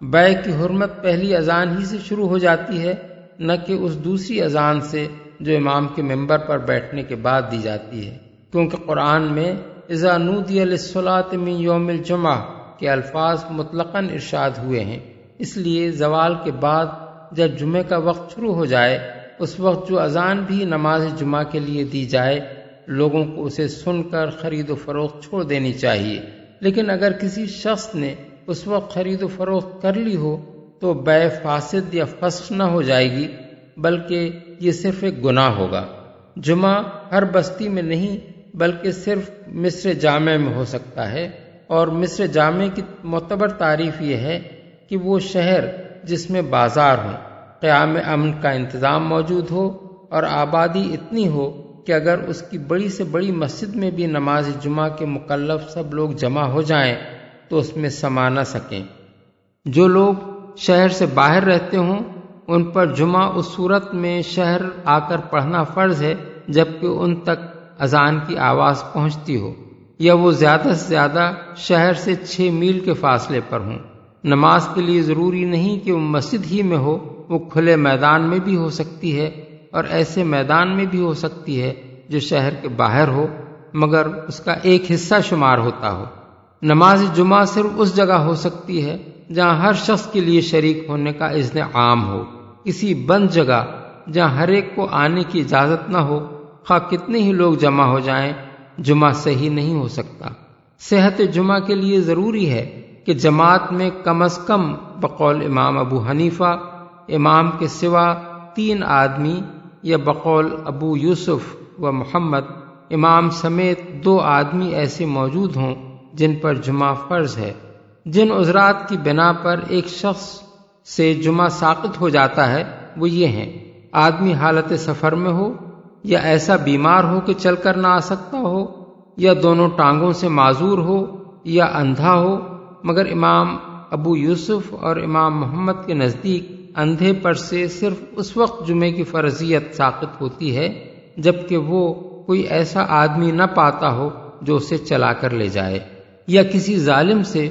بیع کی حرمت پہلی اذان ہی سے شروع ہو جاتی ہے، نہ کہ اس دوسری اذان سے جو امام کے ممبر پر بیٹھنے کے بعد دی جاتی ہے، کیونکہ قرآن میں اذا نودی للصلاۃ من یوم الجمعہ کے الفاظ مطلقاً ارشاد ہوئے ہیں۔ اس لیے زوال کے بعد جب جمعے کا وقت شروع ہو جائے، اس وقت جو اذان بھی نماز جمعہ کے لیے دی جائے، لوگوں کو اسے سن کر خرید و فروخت چھوڑ دینی چاہیے۔ لیکن اگر کسی شخص نے اس وقت خرید و فروخت کر لی ہو تو بیع فاسد یا فسخ نہ ہو جائے گی، بلکہ یہ صرف ایک گناہ ہوگا۔ جمعہ ہر بستی میں نہیں بلکہ صرف مصر جامع میں ہو سکتا ہے، اور مصر جامع کی معتبر تعریف یہ ہے کہ وہ شہر جس میں بازار ہوں، قیام امن کا انتظام موجود ہو اور آبادی اتنی ہو کہ اگر اس کی بڑی سے بڑی مسجد میں بھی نماز جمعہ کے مکلف سب لوگ جمع ہو جائیں تو اس میں سما نہ سکیں۔ جو لوگ شہر سے باہر رہتے ہوں ان پر جمعہ اس صورت میں شہر آ کر پڑھنا فرض ہے جبکہ ان تک اذان کی آواز پہنچتی ہو، یا وہ زیادہ سے زیادہ شہر سے 6 میل کے فاصلے پر ہوں۔ نماز کے لیے ضروری نہیں کہ وہ مسجد ہی میں ہو، وہ کھلے میدان میں بھی ہو سکتی ہے، اور ایسے میدان میں بھی ہو سکتی ہے جو شہر کے باہر ہو مگر اس کا ایک حصہ شمار ہوتا ہو۔ نماز جمعہ صرف اس جگہ ہو سکتی ہے جہاں ہر شخص کے لیے شریک ہونے کا اذن عام ہو۔ کسی بند جگہ جہاں ہر ایک کو آنے کی اجازت نہ ہو، خواہ کتنے ہی لوگ جمع ہو جائیں، جمعہ صحیح نہیں ہو سکتا۔ صحت جمعہ کے لیے ضروری ہے کہ جماعت میں کم از کم بقول امام ابو حنیفہ امام کے سوا 3 آدمی، یا بقول ابو یوسف و محمد امام سمیت 2 آدمی ایسے موجود ہوں جن پر جمعہ فرض ہے۔ جن عذرات کی بنا پر ایک شخص سے جمعہ ساقط ہو جاتا ہے وہ یہ ہیں: آدمی حالت سفر میں ہو، یا ایسا بیمار ہو کہ چل کر نہ آ سکتا ہو، یا دونوں ٹانگوں سے معذور ہو، یا اندھا ہو۔ مگر امام ابو یوسف اور امام محمد کے نزدیک اندھے پر سے صرف اس وقت جمعے کی فرضیت ساقط ہوتی ہے جبکہ وہ کوئی ایسا آدمی نہ پاتا ہو جو اسے چلا کر لے جائے، یا کسی ظالم سے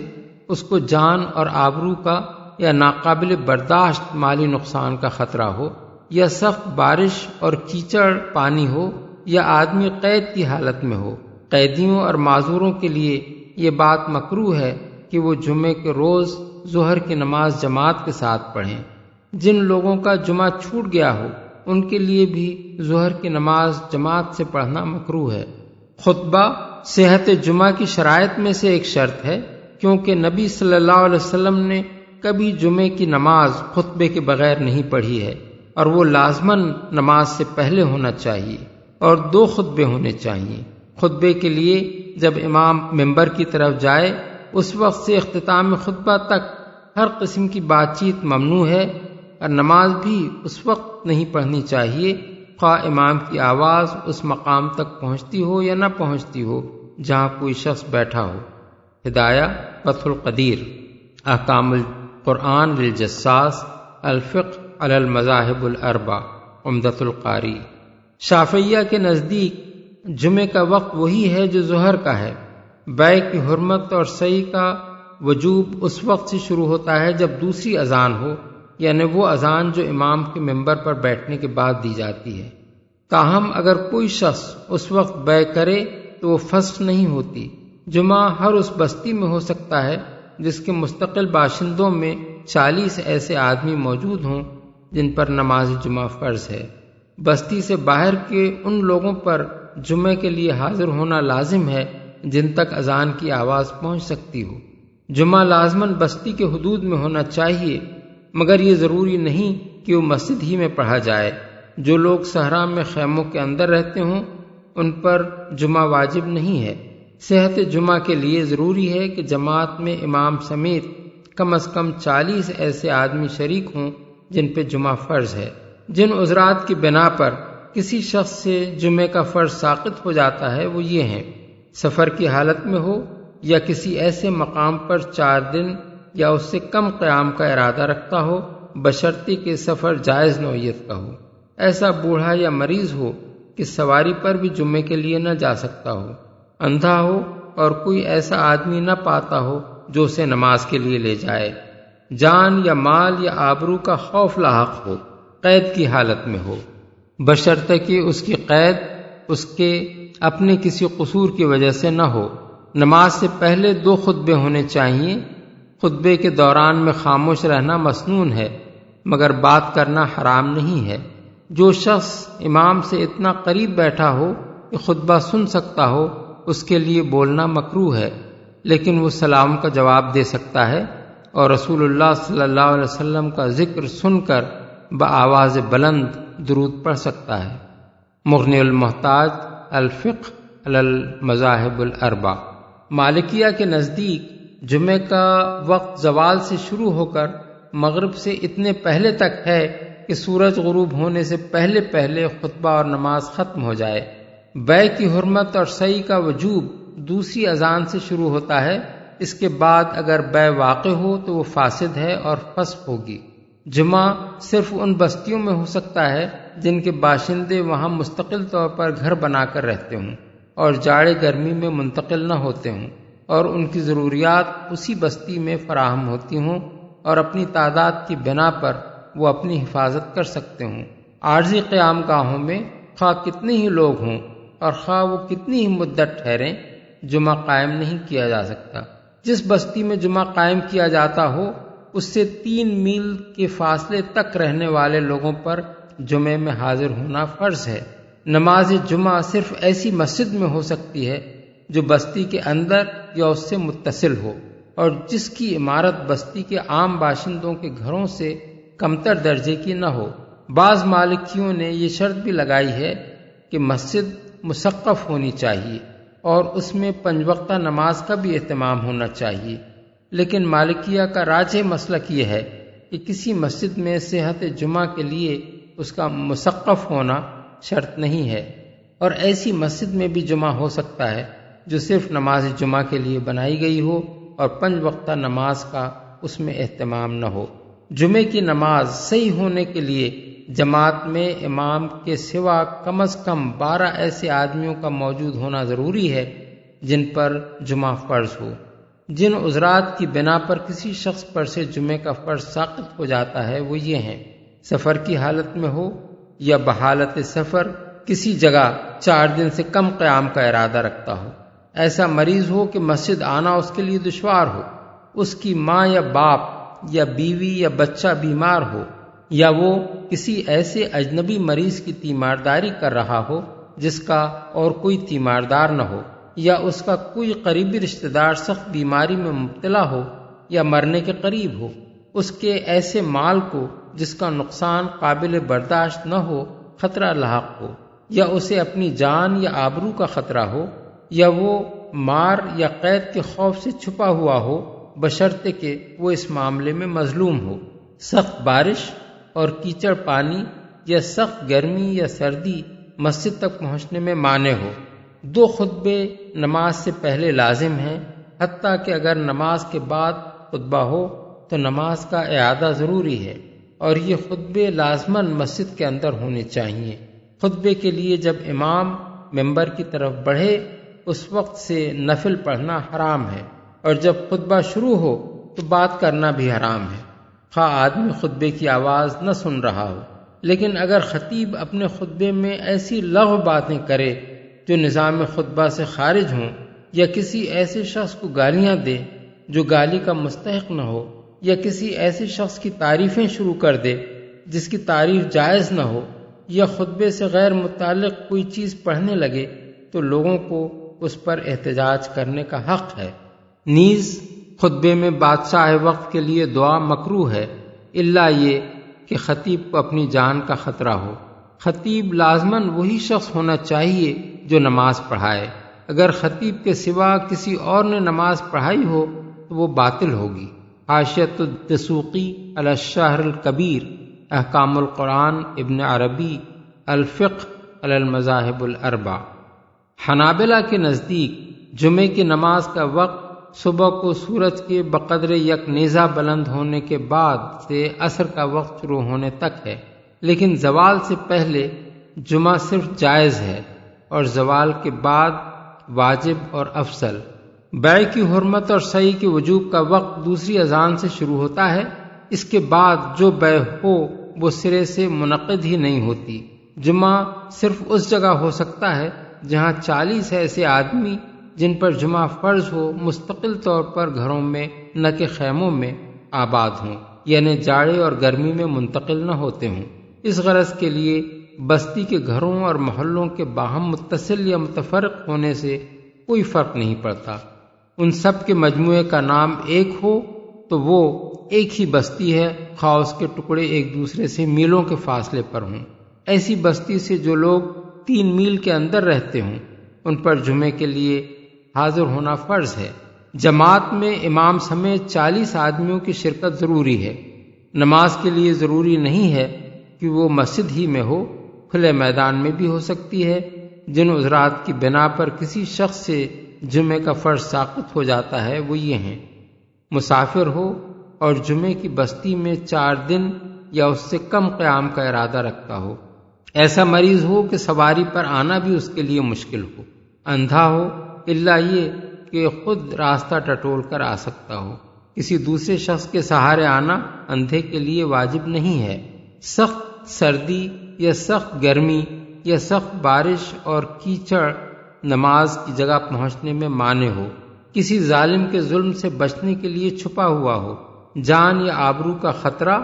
اس کو جان اور آبرو کا یا ناقابل برداشت مالی نقصان کا خطرہ ہو، یا سخت بارش اور کیچڑ پانی ہو، یا آدمی قید کی حالت میں ہو۔ قیدیوں اور معذوروں کے لیے یہ بات مکروہ ہے کہ وہ جمعے کے روز ظہر کی نماز جماعت کے ساتھ پڑھیں۔ جن لوگوں کا جمعہ چھوٹ گیا ہو ان کے لیے بھی ظہر کی نماز جماعت سے پڑھنا مکروہ ہے۔ خطبہ صحت جمعہ کی شرائط میں سے ایک شرط ہے، کیونکہ نبی صلی اللہ علیہ وسلم نے کبھی جمعے کی نماز خطبے کے بغیر نہیں پڑھی ہے، اور وہ لازماً نماز سے پہلے ہونا چاہیے، اور 2 خطبے ہونے چاہیے۔ خطبے کے لیے جب امام ممبر کی طرف جائے اس وقت سے اختتام خطبہ تک ہر قسم کی بات چیت ممنوع ہے، اور نماز بھی اس وقت نہیں پڑھنی چاہیے، خواہ امام کی آواز اس مقام تک پہنچتی ہو یا نہ پہنچتی ہو، جہاں کوئی شخص بیٹھا ہو۔ ہدایہ فتح القدیر، احکام القرآن للجساس، الفقہ علی المذاہب الاربع، عمدۃ القاری۔ شافعیہ کے نزدیک جمعے کا وقت وہی ہے جو ظہر کا ہے۔ بیع کی حرمت اور سعی کا وجوب اس وقت سے شروع ہوتا ہے جب دوسری اذان ہو، یعنی وہ اذان جو امام کے منبر پر بیٹھنے کے بعد دی جاتی ہے۔ تاہم اگر کوئی شخص اس وقت بیع کرے تو وہ فسخ نہیں ہوتی۔ جمعہ ہر اس بستی میں ہو سکتا ہے جس کے مستقل باشندوں میں 40 ایسے آدمی موجود ہوں جن پر نماز جمعہ فرض ہے۔ بستی سے باہر کے ان لوگوں پر جمعے کے لیے حاضر ہونا لازم ہے جن تک اذان کی آواز پہنچ سکتی ہو۔ جمعہ لازماً بستی کے حدود میں ہونا چاہیے، مگر یہ ضروری نہیں کہ وہ مسجد ہی میں پڑھا جائے۔ جو لوگ صحرا میں خیموں کے اندر رہتے ہوں ان پر جمعہ واجب نہیں ہے۔ صحت جمعہ کے لیے ضروری ہے کہ جماعت میں امام سمیت کم از کم 40 ایسے آدمی شریک ہوں جن پہ جمعہ فرض ہے۔ جن عذرات کی بنا پر کسی شخص سے جمعے کا فرض ساقط ہو جاتا ہے وہ یہ ہیں: سفر کی حالت میں ہو یا کسی ایسے مقام پر 4 دن یا اس سے کم قیام کا ارادہ رکھتا ہو بشرطے کہ سفر جائز نوعیت کا ہو، ایسا بوڑھا یا مریض ہو کہ سواری پر بھی جمعے کے لیے نہ جا سکتا ہو، اندھا ہو اور کوئی ایسا آدمی نہ پاتا ہو جو اسے نماز کے لیے لے جائے، جان یا مال یا آبرو کا خوف لاحق ہو، قید کی حالت میں ہو، بشرطے کہ اس کی قید اس کے اپنے کسی قصور کی وجہ سے نہ ہو۔ نماز سے پہلے 2 خطبے ہونے چاہیے۔ خطبے کے دوران میں خاموش رہنا مسنون ہے مگر بات کرنا حرام نہیں ہے۔ جو شخص امام سے اتنا قریب بیٹھا ہو کہ خطبہ سن سکتا ہو اس کے لیے بولنا مکروہ ہے، لیکن وہ سلام کا جواب دے سکتا ہے اور رسول اللہ صلی اللہ علیہ وسلم کا ذکر سن کر بآواز بلند درود پڑھ سکتا ہے۔ مغنی المحتاج، الفقہ علی المذاہب الاربع۔ مالکیہ کے نزدیک جمعے کا وقت زوال سے شروع ہو کر مغرب سے اتنے پہلے تک ہے کہ سورج غروب ہونے سے پہلے پہلے خطبہ اور نماز ختم ہو جائے۔ بیع کی حرمت اور سعی کا وجوب دوسری اذان سے شروع ہوتا ہے۔ اس کے بعد اگر بیع واقع ہو تو وہ فاسد ہے اور فسخ ہوگی۔ جمعہ صرف ان بستیوں میں ہو سکتا ہے جن کے باشندے وہاں مستقل طور پر گھر بنا کر رہتے ہوں اور جاڑے گرمی میں منتقل نہ ہوتے ہوں اور ان کی ضروریات اسی بستی میں فراہم ہوتی ہوں اور اپنی تعداد کی بنا پر وہ اپنی حفاظت کر سکتے ہوں۔ عارضی قیام گاہوں میں خواہ کتنے ہی لوگ ہوں اور خواہ وہ کتنی ہی مدت ٹھہریں، جمعہ قائم نہیں کیا جا سکتا۔ جس بستی میں جمعہ قائم کیا جاتا ہو اس سے 3 میل کے فاصلے تک رہنے والے لوگوں پر جمعے میں حاضر ہونا فرض ہے۔ نماز جمعہ صرف ایسی مسجد میں ہو سکتی ہے جو بستی کے اندر یا اس سے متصل ہو اور جس کی عمارت بستی کے عام باشندوں کے گھروں سے کمتر درجے کی نہ ہو۔ بعض مالکیوں نے یہ شرط بھی لگائی ہے کہ مسجد مسقف ہونی چاہیے اور اس میں 5 وقتہ نماز کا بھی اہتمام ہونا چاہیے، لیکن مالکیہ کا راجح مسلک یہ ہے کہ کسی مسجد میں صحت جمعہ کے لیے اس کا مسقف ہونا شرط نہیں ہے، اور ایسی مسجد میں بھی جمعہ ہو سکتا ہے جو صرف نماز جمعہ کے لیے بنائی گئی ہو اور 5 وقتہ نماز کا اس میں اہتمام نہ ہو۔ جمعے کی نماز صحیح ہونے کے لیے جماعت میں امام کے سوا کم از کم 12 ایسے آدمیوں کا موجود ہونا ضروری ہے جن پر جمعہ فرض ہو۔ جن عذرات کی بنا پر کسی شخص پر سے جمعے کا فرض ساقط ہو جاتا ہے وہ یہ ہیں: سفر کی حالت میں ہو یا بحالت سفر کسی جگہ 4 دن سے کم قیام کا ارادہ رکھتا ہو، ایسا مریض ہو کہ مسجد آنا اس کے لیے دشوار ہو، اس کی ماں یا باپ یا بیوی یا بچہ بیمار ہو، یا وہ کسی ایسے اجنبی مریض کی تیمارداری کر رہا ہو جس کا اور کوئی تیماردار نہ ہو، یا اس کا کوئی قریبی رشتہ دار سخت بیماری میں مبتلا ہو یا مرنے کے قریب ہو، اس کے ایسے مال کو جس کا نقصان قابل برداشت نہ ہو خطرہ لاحق ہو، یا اسے اپنی جان یا آبرو کا خطرہ ہو، یا وہ مار یا قید کے خوف سے چھپا ہوا ہو بشرطے کہ وہ اس معاملے میں مظلوم ہو، سخت بارش اور کیچڑ پانی یا سخت گرمی یا سردی مسجد تک پہنچنے میں مانع ہو، 2 خطبے نماز سے پہلے لازم ہیں، حتیٰ کہ اگر نماز کے بعد خطبہ ہو تو نماز کا اعادہ ضروری ہے، اور یہ خطبے لازماً مسجد کے اندر ہونے چاہیے۔ خطبے کے لیے جب امام ممبر کی طرف بڑھے اس وقت سے نفل پڑھنا حرام ہے، اور جب خطبہ شروع ہو تو بات کرنا بھی حرام ہے، خواہ آدمی خطبے کی آواز نہ سن رہا ہو۔ لیکن اگر خطیب اپنے خطبے میں ایسی لغو باتیں کرے جو نظام خطبہ سے خارج ہوں، یا کسی ایسے شخص کو گالیاں دے جو گالی کا مستحق نہ ہو، یا کسی ایسے شخص کی تعریفیں شروع کر دے جس کی تعریف جائز نہ ہو، یا خطبے سے غیر متعلق کوئی چیز پڑھنے لگے، تو لوگوں کو اس پر احتجاج کرنے کا حق ہے۔ نیز خطبے میں بادشاہ وقت کے لیے دعا مکروہ ہے، الا یہ کہ خطیب کو اپنی جان کا خطرہ ہو۔ خطیب لازماً وہی شخص ہونا چاہیے جو نماز پڑھائے۔ اگر خطیب کے سوا کسی اور نے نماز پڑھائی ہو تو وہ باطل ہوگی۔ حاشیۃ الدسوقی علی الشہر الکبیر، احکام القرآن ابن عربی، الفقہ علی المذاہب الاربع۔ حنابلہ کے نزدیک جمعے کی نماز کا وقت صبح کو سورج کے بقدر یک نیزہ بلند ہونے کے بعد سے عصر کا وقت شروع ہونے تک ہے، لیکن زوال سے پہلے جمعہ صرف جائز ہے، اور زوال کے بعد واجب اور افضل۔ بیع کی حرمت اور سعی کے وجوب کا وقت دوسری اذان سے شروع ہوتا ہے، اس کے بعد جو بیع ہو وہ سرے سے منعقد ہی نہیں ہوتی۔ جمعہ صرف اس جگہ ہو سکتا ہے جہاں 40 ایسے آدمی جن پر جمعہ فرض ہو مستقل طور پر گھروں میں نہ کہ خیموں میں آباد ہوں، یعنی جاڑے اور گرمی میں منتقل نہ ہوتے ہوں۔ اس غرض کے لیے بستی کے گھروں اور محلوں کے باہم متصل یا متفرق ہونے سے کوئی فرق نہیں پڑتا۔ ان سب کے مجموعے کا نام ایک ہو تو وہ ایک ہی بستی ہے، خواہ اس کے ٹکڑے ایک دوسرے سے میلوں کے فاصلے پر ہوں۔ ایسی بستی سے جو لوگ 3 میل کے اندر رہتے ہوں ان پر جمعے کے لیے حاضر ہونا فرض ہے۔ جماعت میں امام سمیت 40 آدمیوں کی شرکت ضروری ہے۔ نماز کے لیے ضروری نہیں ہے کہ وہ مسجد ہی میں ہو، کھلے میدان میں بھی ہو سکتی ہے۔ جن عذرات کی بنا پر کسی شخص سے جمعے کا فرض ساقط ہو جاتا ہے وہ یہ ہیں: مسافر ہو اور جمعے کی بستی میں 4 دن یا اس سے کم قیام کا ارادہ رکھتا ہو، ایسا مریض ہو کہ سواری پر آنا بھی اس کے لیے مشکل ہو، اندھا ہو الا یہ کہ خود راستہ ٹٹول کر آ سکتا ہو۔ کسی دوسرے شخص کے سہارے آنا اندھے کے لیے واجب نہیں ہے۔ سخت سردی یا سخت گرمی یا سخت بارش اور کیچڑ نماز کی جگہ پہنچنے میں مانع ہو، کسی ظالم کے ظلم سے بچنے کے لیے چھپا ہوا ہو، جان یا آبرو کا خطرہ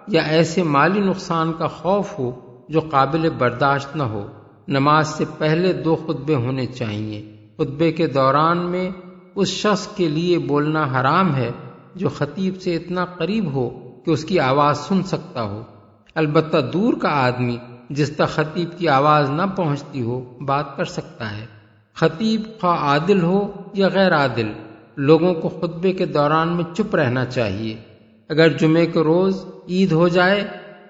یا ایسے مالی نقصان کا خوف ہو جو قابل برداشت نہ ہو۔ نماز سے پہلے 2 خطبے ہونے چاہیے۔ خطبے کے دوران میں اس شخص کے لیے بولنا حرام ہے جو خطیب سے اتنا قریب ہو کہ اس کی آواز سن سکتا ہو۔ البتہ دور کا آدمی جس تک خطیب کی آواز نہ پہنچتی ہو بات کر سکتا ہے۔ خطیب خواہ عادل ہو یا غیر عادل، لوگوں کو خطبے کے دوران میں چپ رہنا چاہیے۔ اگر جمعے کے روز عید ہو جائے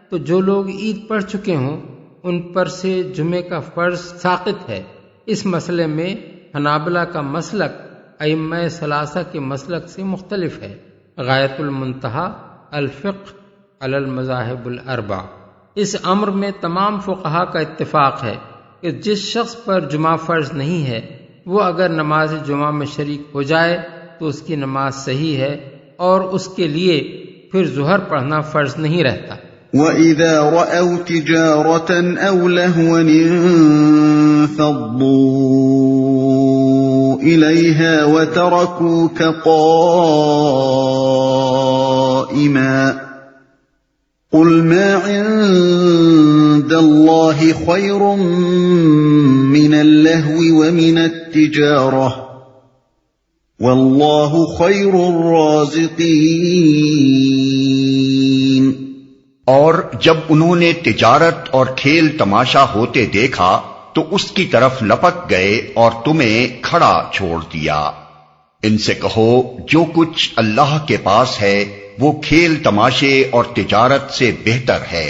تو جو لوگ عید پڑھ چکے ہوں ان پر سے جمعے کا فرض ساقط ہے۔ اس مسئلے میں حنابلہ کا مسلک ائمہ ثلاثہ کے مسلک سے مختلف ہے۔ غایۃ المنتہی الفقہ علی المذاہب الاربع۔ اس امر میں تمام فقہا کا اتفاق ہے کہ جس شخص پر جمعہ فرض نہیں ہے وہ اگر نماز جمعہ میں شریک ہو جائے تو اس کی نماز صحیح ہے اور اس کے لیے پھر ظہر پڑھنا فرض نہیں رہتا۔ وَإِذَا رَأَوْا تِجَارَةً أَوْ لَهْوًا انفَضُّوا إِلَيْهَا وَتَرَكُوكَ قَائِمًا قُلْ مَا عِندَ اللَّهِ خَيْرٌ مِّنَ اللَّهْوِ وَمِنَ التِّجَارَةِ وَاللَّهُ خَيْرُ الرَّازِقِينَ۔ اور جب انہوں نے تجارت اور کھیل تماشا ہوتے دیکھا تو اس کی طرف لپک گئے اور تمہیں کھڑا چھوڑ دیا۔ ان سے کہو جو کچھ اللہ کے پاس ہے وہ کھیل تماشے اور تجارت سے بہتر ہے،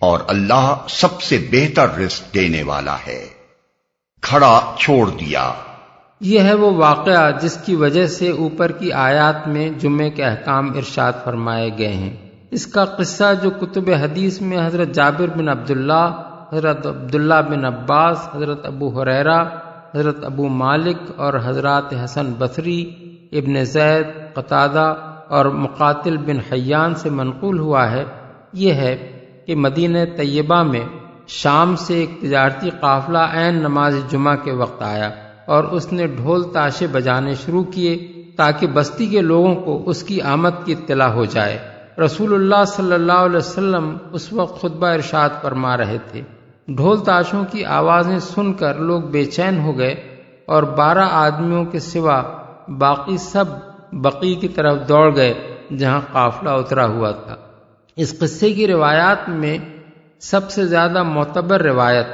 اور اللہ سب سے بہتر رزق دینے والا ہے۔ کھڑا چھوڑ دیا۔ یہ ہے وہ واقعہ جس کی وجہ سے اوپر کی آیات میں جمعے کے احکام ارشاد فرمائے گئے ہیں۔ اس کا قصہ جو کتب حدیث میں حضرت جابر بن عبداللہ، حضرت عبداللہ بن عباس، حضرت ابو ہریرہ، حضرت ابو مالک اور حضرات حسن بصری، ابن زید، قتادہ اور مقاتل بن حیان سے منقول ہوا ہے، یہ ہے کہ مدینہ طیبہ میں شام سے ایک تجارتی قافلہ عین نماز جمعہ کے وقت آیا اور اس نے ڈھول تاشے بجانے شروع کیے تاکہ بستی کے لوگوں کو اس کی آمد کی اطلاع ہو جائے۔ رسول اللہ صلی اللہ علیہ وسلم اس وقت خطبہ ارشاد فرما رہے تھے۔ ڈھول تاشوں کی آوازیں سن کر لوگ بے چین ہو گئے اور 12 آدمیوں کے سوا باقی سب بقیع کی طرف دوڑ گئے جہاں قافلہ اترا ہوا تھا۔ اس قصے کی روایات میں سب سے زیادہ معتبر روایت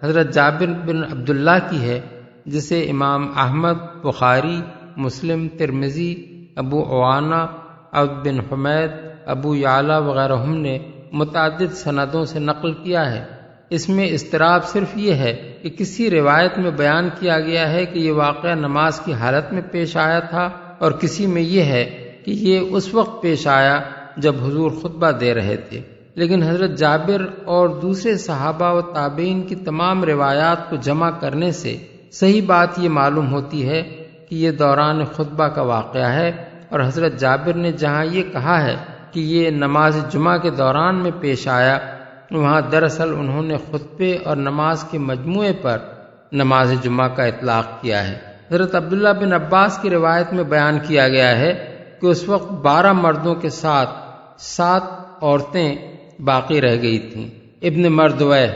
حضرت جابر بن عبداللہ کی ہے، جسے امام احمد، بخاری، مسلم، ترمذی، ابو عوانہ، عبد بن حمید، ابو یعلا وغیرہ نے متعدد سندوں سے نقل کیا ہے۔ اس میں اضطراب صرف یہ ہے کہ کسی روایت میں بیان کیا گیا ہے کہ یہ واقعہ نماز کی حالت میں پیش آیا تھا اور کسی میں یہ ہے کہ یہ اس وقت پیش آیا جب حضور خطبہ دے رہے تھے، لیکن حضرت جابر اور دوسرے صحابہ و تابعین کی تمام روایات کو جمع کرنے سے صحیح بات یہ معلوم ہوتی ہے کہ یہ دوران خطبہ کا واقعہ ہے، اور حضرت جابر نے جہاں یہ کہا ہے کہ یہ نماز جمعہ کے دوران میں پیش آیا، وہاں دراصل انہوں نے خطبے اور نماز کے مجموعے پر نماز جمعہ کا اطلاق کیا ہے۔ حضرت عبداللہ بن عباس کی روایت میں بیان کیا گیا ہے کہ اس وقت 12 مردوں کے ساتھ 7 عورتیں باقی رہ گئی تھیں۔ ابن مردویہ۔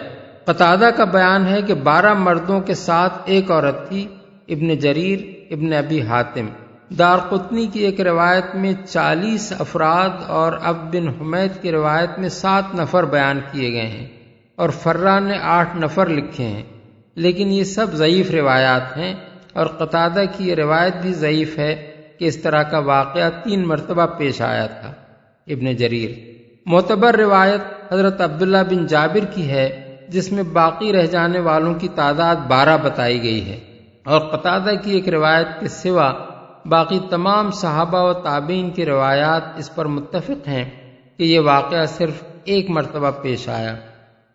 قتادہ کا بیان ہے کہ 12 مردوں کے ساتھ ایک عورت تھی۔ ابن جریر، ابن ابی حاتم۔ دارقطنی کی ایک روایت میں 40 افراد اور عبد بن حمید کی روایت میں 7 نفر بیان کیے گئے ہیں، اور فرہ نے 8 نفر لکھے ہیں، لیکن یہ سب ضعیف روایات ہیں، اور قتادہ کی یہ روایت بھی ضعیف ہے کہ اس طرح کا واقعہ 3 مرتبہ پیش آیا تھا۔ ابن جریر۔ معتبر روایت حضرت عبداللہ بن جابر کی ہے، جس میں باقی رہ جانے والوں کی تعداد 12 بتائی گئی ہے، اور قتادہ کی ایک روایت کے سوا باقی تمام صحابہ و تابعین کی روایات اس پر متفق ہیں کہ یہ واقعہ صرف ایک مرتبہ پیش آیا۔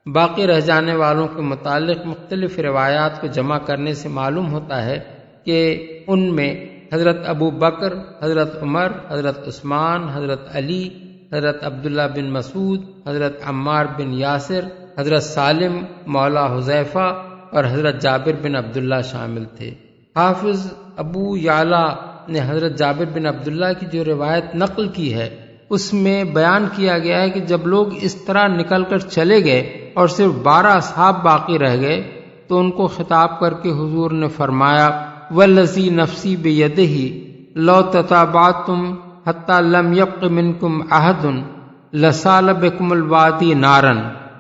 باقی رہ جانے والوں کے متعلق مختلف روایات کو جمع کرنے سے معلوم ہوتا ہے کہ ان میں حضرت ابو بکر، حضرت عمر، حضرت عثمان، حضرت علی، حضرت عبداللہ بن مسعود، حضرت عمار بن یاسر، حضرت سالم مولا حذیفہ اور حضرت جابر بن عبداللہ شامل تھے۔ حافظ ابو یعلا نے حضرت جابر بن عبداللہ کی جو روایت نقل کی ہے اس میں بیان کیا گیا ہے کہ جب لوگ اس طرح نکل کر چلے گئے اور صرف 12 اصحاب باقی رہ گئے تو ان کو خطاب کر کے حضور نے فرمایا، والذی نفسی بیدہ لو تتابعتم حتی لم یبق منکم احد لسال بکم الوادی نارا،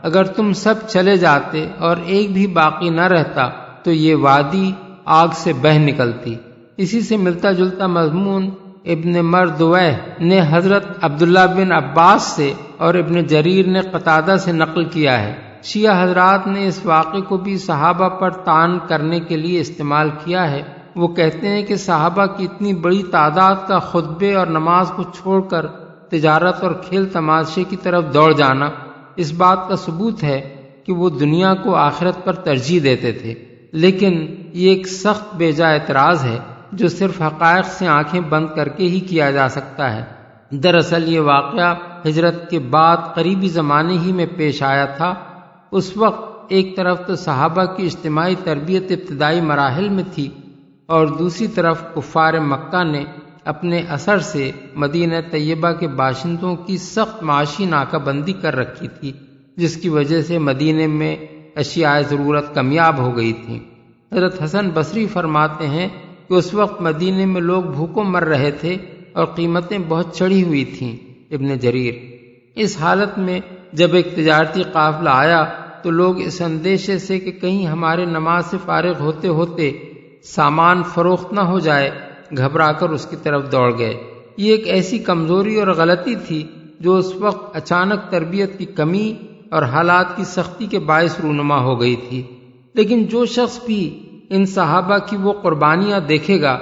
اگر تم سب چلے جاتے اور ایک بھی باقی نہ رہتا تو یہ وادی آگ سے بہہ نکلتی۔ اسی سے ملتا جلتا مضمون ابن مردویہ نے حضرت عبداللہ بن عباس سے اور ابن جریر نے قتادہ سے نقل کیا ہے۔ شیعہ حضرات نے اس واقعے کو بھی صحابہ پر طعن کرنے کے لیے استعمال کیا ہے۔ وہ کہتے ہیں کہ صحابہ کی اتنی بڑی تعداد کا خطبے اور نماز کو چھوڑ کر تجارت اور کھیل تماشے کی طرف دوڑ جانا اس بات کا ثبوت ہے کہ وہ دنیا کو آخرت پر ترجیح دیتے تھے، لیکن یہ ایک سخت بیجا اعتراض ہے جو صرف حقائق سے آنکھیں بند کر کے ہی کیا جا سکتا ہے۔ دراصل یہ واقعہ ہجرت کے بعد قریبی زمانے ہی میں پیش آیا تھا۔ اس وقت ایک طرف تو صحابہ کی اجتماعی تربیت ابتدائی مراحل میں تھی، اور دوسری طرف کفار مکہ نے اپنے اثر سے مدینہ طیبہ کے باشندوں کی سخت معاشی ناکہ بندی کر رکھی تھی، جس کی وجہ سے مدینے میں اشیاء ضرورت کمیاب ہو گئی تھیں۔ حضرت حسن بصری فرماتے ہیں کہ اس وقت مدینے میں لوگ بھوکوں مر رہے تھے اور قیمتیں بہت چڑھی ہوئی تھیں۔ ابن جریر۔ اس حالت میں جب ایک تجارتی قافلہ آیا تو لوگ اس اندیشے سے کہ کہیں ہمارے نماز سے فارغ ہوتے ہوتے سامان فروخت نہ ہو جائے گھبرا کر اس کی طرف دوڑ گئے۔ یہ ایک ایسی کمزوری اور غلطی تھی جو اس وقت اچانک تربیت کی کمی اور حالات کی سختی کے باعث رونما ہو گئی تھی، لیکن جو شخص بھی ان صحابہ کی وہ قربانیاں دیکھے گا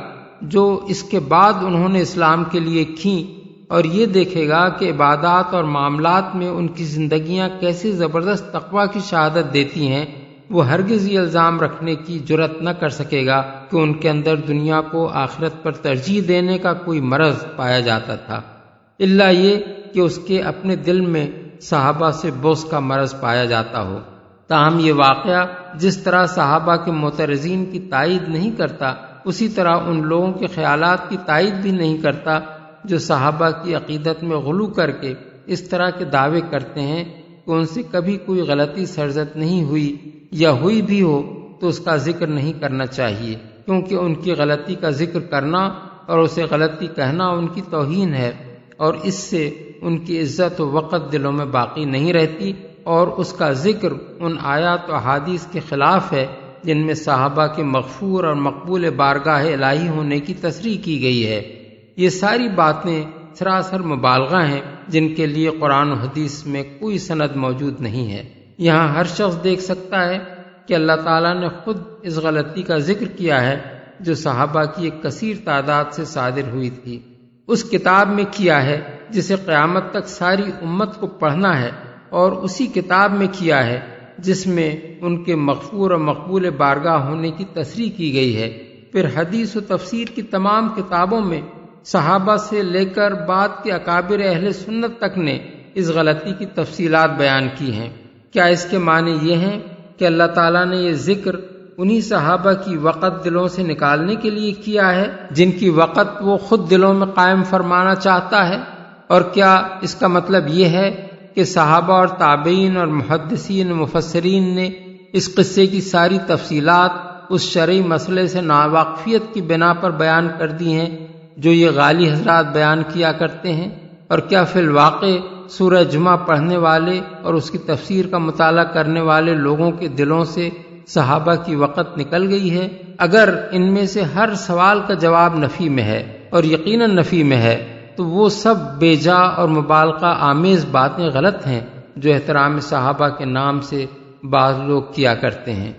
جو اس کے بعد انہوں نے اسلام کے لیے کیں، اور یہ دیکھے گا کہ عبادات اور معاملات میں ان کی زندگیاں کیسی زبردست تقویٰ کی شہادت دیتی ہیں، وہ ہرگز یہ الزام رکھنے کی جرأت نہ کر سکے گا کہ ان کے اندر دنیا کو آخرت پر ترجیح دینے کا کوئی مرض پایا جاتا تھا، الا یہ کہ اس کے اپنے دل میں صحابہ سے بغض کا مرض پایا جاتا ہو۔ تاہم یہ واقعہ جس طرح صحابہ کے معترضین کی تائید نہیں کرتا، اسی طرح ان لوگوں کے خیالات کی تائید بھی نہیں کرتا جو صحابہ کی عقیدت میں غلو کر کے اس طرح کے دعوے کرتے ہیں کہ ان سے کبھی کوئی غلطی سرزد نہیں ہوئی، یا ہوئی بھی ہو تو اس کا ذکر نہیں کرنا چاہیے، کیونکہ ان کی غلطی کا ذکر کرنا اور اسے غلطی کہنا ان کی توہین ہے، اور اس سے ان کی عزت و وقت دلوں میں باقی نہیں رہتی، اور اس کا ذکر ان آیات و احادیث کے خلاف ہے جن میں صحابہ کے مغفور اور مقبول بارگاہ الہی ہونے کی تصریح کی گئی ہے۔ یہ ساری باتیں سراسر مبالغہ ہیں جن کے لیے قرآن و حدیث میں کوئی سند موجود نہیں ہے۔ یہاں ہر شخص دیکھ سکتا ہے کہ اللہ تعالیٰ نے خود اس غلطی کا ذکر کیا ہے جو صحابہ کی ایک کثیر تعداد سے صادر ہوئی تھی، اس کتاب میں کیا ہے جسے قیامت تک ساری امت کو پڑھنا ہے، اور اسی کتاب میں کیا ہے جس میں ان کے مغفور اور مقبول بارگاہ ہونے کی تصریح کی گئی ہے۔ پھر حدیث و تفسیر کی تمام کتابوں میں صحابہ سے لے کر بعد کے اکابر اہل سنت تک نے اس غلطی کی تفصیلات بیان کی ہیں۔ کیا اس کے معنی یہ ہیں کہ اللہ تعالیٰ نے یہ ذکر انہی صحابہ کی وقت دلوں سے نکالنے کے لیے کیا ہے جن کی وقت وہ خود دلوں میں قائم فرمانا چاہتا ہے؟ اور کیا اس کا مطلب یہ ہے کہ صحابہ اور تابعین اور محدثین و مفسرین نے اس قصے کی ساری تفصیلات اس شرعی مسئلے سے ناواقفیت کی بنا پر بیان کر دی ہیں جو یہ غالی حضرات بیان کیا کرتے ہیں؟ اور کیا فی الواقع سورہ جمعہ پڑھنے والے اور اس کی تفسیر کا مطالعہ کرنے والے لوگوں کے دلوں سے صحابہ کی وقت نکل گئی ہے؟ اگر ان میں سے ہر سوال کا جواب نفی میں ہے، اور یقیناً نفی میں ہے، تو وہ سب بے جا اور مبالغہ آمیز باتیں غلط ہیں جو احترام صحابہ کے نام سے بعض لوگ کیا کرتے ہیں۔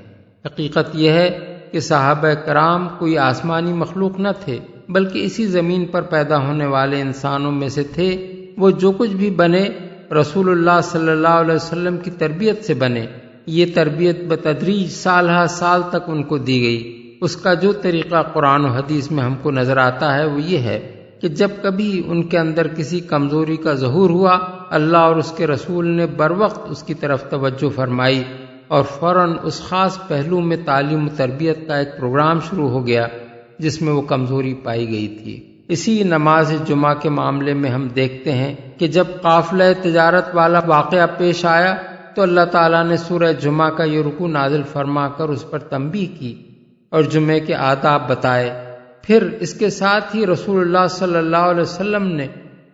حقیقت یہ ہے کہ صحابہ کرام کوئی آسمانی مخلوق نہ تھے، بلکہ اسی زمین پر پیدا ہونے والے انسانوں میں سے تھے۔ وہ جو کچھ بھی بنے رسول اللہ صلی اللہ علیہ وسلم کی تربیت سے بنے۔ یہ تربیت بتدریج سال ہر سال تک ان کو دی گئی۔ اس کا جو طریقہ قرآن و حدیث میں ہم کو نظر آتا ہے وہ یہ ہے کہ جب کبھی ان کے اندر کسی کمزوری کا ظہور ہوا، اللہ اور اس کے رسول نے بروقت اس کی طرف توجہ فرمائی، اور فوراً اس خاص پہلو میں تعلیم و تربیت کا ایک پروگرام شروع ہو گیا جس میں وہ کمزوری پائی گئی تھی۔ اسی نماز جمعہ کے معاملے میں ہم دیکھتے ہیں کہ جب قافلہ تجارت والا واقعہ پیش آیا تو اللہ تعالیٰ نے سورہ جمعہ کا یہ رکوع نازل فرما کر اس پر تنبیہ کی اور جمعے کے آداب بتائے۔ پھر اس کے ساتھ ہی رسول اللہ صلی اللہ علیہ وسلم نے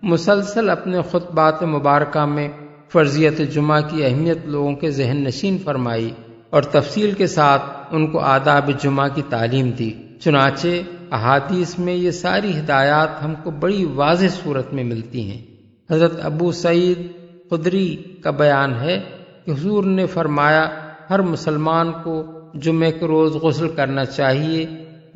مسلسل اپنے خطبات مبارکہ میں فرضیت جمعہ کی اہمیت لوگوں کے ذہن نشین فرمائی اور تفصیل کے ساتھ ان کو آداب جمعہ کی تعلیم دی۔ چنانچہ احادیث میں یہ ساری ہدایات ہم کو بڑی واضح صورت میں ملتی ہیں۔ حضرت ابو سعید خدری کا بیان ہے کہ حضور نے فرمایا، ہر مسلمان کو جمعے کے روز غسل کرنا چاہیے،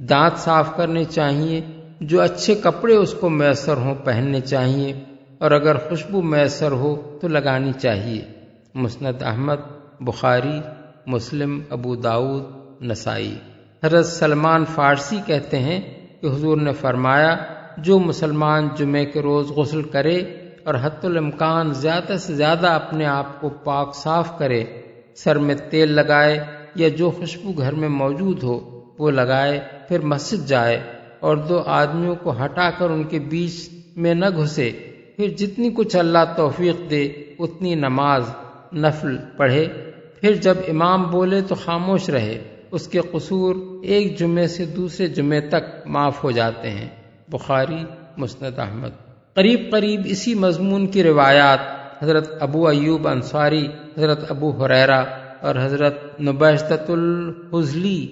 دانت صاف کرنے چاہیے، جو اچھے کپڑے اس کو میسر ہوں پہننے چاہیے، اور اگر خوشبو میسر ہو تو لگانی چاہیے۔ مسند احمد، بخاری، مسلم، ابو داؤد، نسائی۔ حضرت سلمان فارسی کہتے ہیں کہ حضور نے فرمایا، جو مسلمان جمعے کے روز غسل کرے اور حتی الامکان زیادہ سے زیادہ اپنے آپ کو پاک صاف کرے، سر میں تیل لگائے یا جو خوشبو گھر میں موجود ہو وہ لگائے، پھر مسجد جائے اور دو آدمیوں کو ہٹا کر ان کے بیچ میں نہ گھسے، پھر جتنی کچھ اللہ توفیق دے اتنی نماز نفل پڑھے، پھر جب امام بولے تو خاموش رہے، اس کے قصور ایک جمعے سے دوسرے جمعے تک معاف ہو جاتے ہیں۔ بخاری، مسند احمد۔ قریب قریب اسی مضمون کی روایات حضرت ابو ایوب انصاری، حضرت ابو ہریرہ اور حضرت نبیشۃ الحزلی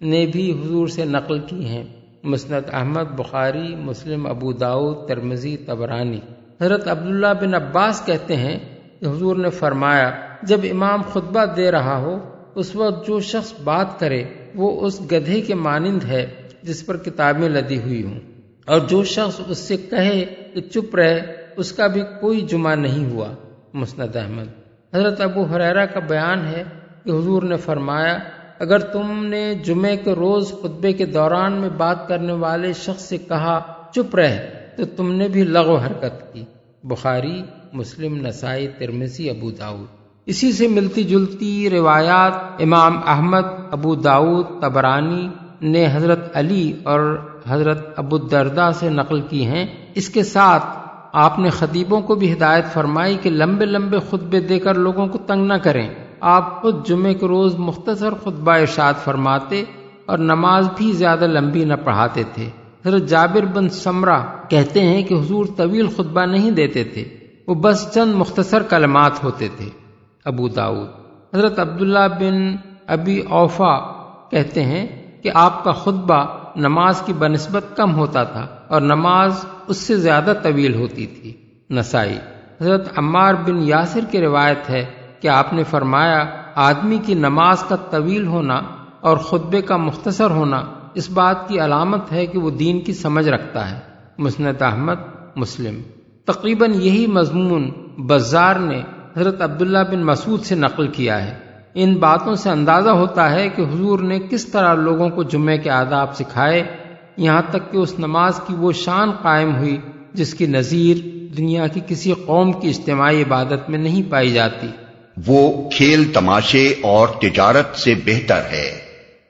نے بھی حضور سے نقل کی ہیں۔ مسند احمد، بخاری، مسلم، ابو داؤد، ترمذی، طبرانی۔ حضرت عبداللہ بن عباس کہتے ہیں کہ حضور نے فرمایا، جب امام خطبہ دے رہا ہو اس وقت جو شخص بات کرے وہ اس گدھے کے مانند ہے جس پر کتابیں لدی ہوئی ہوں، اور جو شخص اس سے کہے کہ چپ رہے اس کا بھی کوئی جمعہ نہیں ہوا۔ مسند احمد۔ حضرت ابو ہریرہ کا بیان ہے کہ حضور نے فرمایا، اگر تم نے جمعے کے روز خطبے کے دوران میں بات کرنے والے شخص سے کہا چپ رہ تو تم نے بھی لغو حرکت کی۔ بخاری، مسلم، نسائی، ترمذی، ابو داؤد۔ اسی سے ملتی جلتی روایات امام احمد، ابو داؤد، طبرانی نے حضرت علی اور حضرت ابو الدرداء سے نقل کی ہیں۔ اس کے ساتھ آپ نے خطیبوں کو بھی ہدایت فرمائی کہ لمبے لمبے خطبے دے کر لوگوں کو تنگ نہ کریں۔ آپ خود جمعے کے روز مختصر خطبہ ارشاد فرماتے اور نماز بھی زیادہ لمبی نہ پڑھاتے تھے۔ حضرت جابر بن سمرہ کہتے ہیں کہ حضور طویل خطبہ نہیں دیتے تھے، وہ بس چند مختصر کلمات ہوتے تھے۔ ابو داؤد۔ حضرت عبداللہ بن ابی اوفا کہتے ہیں کہ آپ کا خطبہ نماز کی بنسبت کم ہوتا تھا اور نماز اس سے زیادہ طویل ہوتی تھی۔ نسائی۔ حضرت عمار بن یاسر کی روایت ہے کہ آپ نے فرمایا، آدمی کی نماز کا طویل ہونا اور خطبے کا مختصر ہونا اس بات کی علامت ہے کہ وہ دین کی سمجھ رکھتا ہے۔ مسند احمد، مسلم۔ تقریباً یہی مضمون بزار نے حضرت عبداللہ بن مسعود سے نقل کیا ہے۔ ان باتوں سے اندازہ ہوتا ہے کہ حضور نے کس طرح لوگوں کو جمعے کے آداب سکھائے، یہاں تک کہ اس نماز کی وہ شان قائم ہوئی جس کی نظیر دنیا کی کسی قوم کی اجتماعی عبادت میں نہیں پائی جاتی۔ وہ کھیل تماشے اور تجارت سے بہتر ہے۔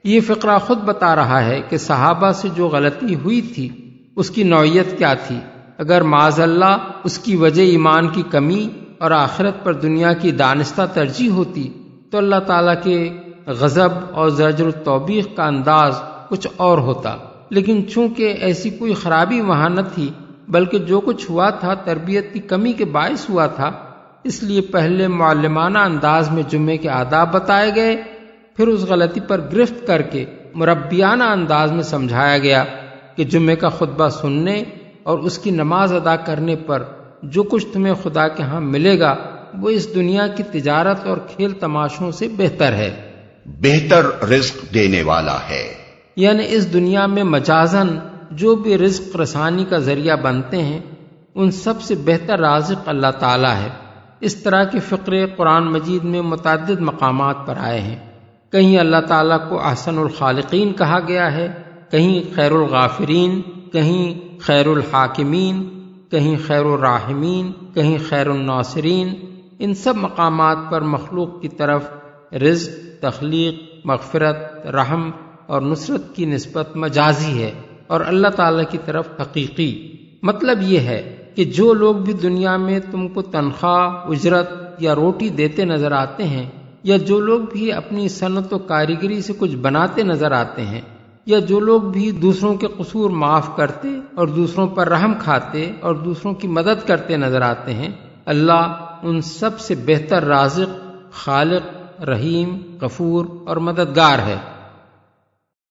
یہ فقرہ خود بتا رہا ہے کہ صحابہ سے جو غلطی ہوئی تھی اس کی نوعیت کیا تھی۔ اگر معاذ اللہ اس کی وجہ ایمان کی کمی اور آخرت پر دنیا کی دانستہ ترجیح ہوتی تو اللہ تعالیٰ کے غضب اور زجر التوبیخ کا انداز کچھ اور ہوتا، لیکن چونکہ ایسی کوئی خرابی وہاں نہ تھی بلکہ جو کچھ ہوا تھا تربیت کی کمی کے باعث ہوا تھا، اس لیے پہلے معلمانہ انداز میں جمعے کے آداب بتائے گئے، پھر اس غلطی پر گرفت کر کے مربیانہ انداز میں سمجھایا گیا کہ جمعے کا خطبہ سننے اور اس کی نماز ادا کرنے پر جو کچھ تمہیں خدا کے ہاں ملے گا وہ اس دنیا کی تجارت اور کھیل تماشوں سے بہتر ہے، بہتر رزق دینے والا ہے۔ یعنی اس دنیا میں مجازن جو بھی رزق رسانی کا ذریعہ بنتے ہیں ان سب سے بہتر رازق اللہ تعالیٰ ہے۔ اس طرح کے فقرے قرآن مجید میں متعدد مقامات پر آئے ہیں۔ کہیں اللہ تعالیٰ کو احسن الخالقین کہا گیا ہے، کہیں خیر الغافرین، کہیں خیر الحاکمین، کہیں خیر الراحمین، کہیں خیر الناصرین۔ ان سب مقامات پر مخلوق کی طرف رزق، تخلیق، مغفرت، رحم اور نصرت کی نسبت مجازی ہے اور اللہ تعالیٰ کی طرف حقیقی۔ مطلب یہ ہے کہ جو لوگ بھی دنیا میں تم کو تنخواہ، اجرت یا روٹی دیتے نظر آتے ہیں، یا جو لوگ بھی اپنی صنعت و کاریگری سے کچھ بناتے نظر آتے ہیں، یا جو لوگ بھی دوسروں کے قصور معاف کرتے اور دوسروں پر رحم کھاتے اور دوسروں کی مدد کرتے نظر آتے ہیں، اللہ ان سب سے بہتر رازق، خالق، رحیم، غفور اور مددگار ہے۔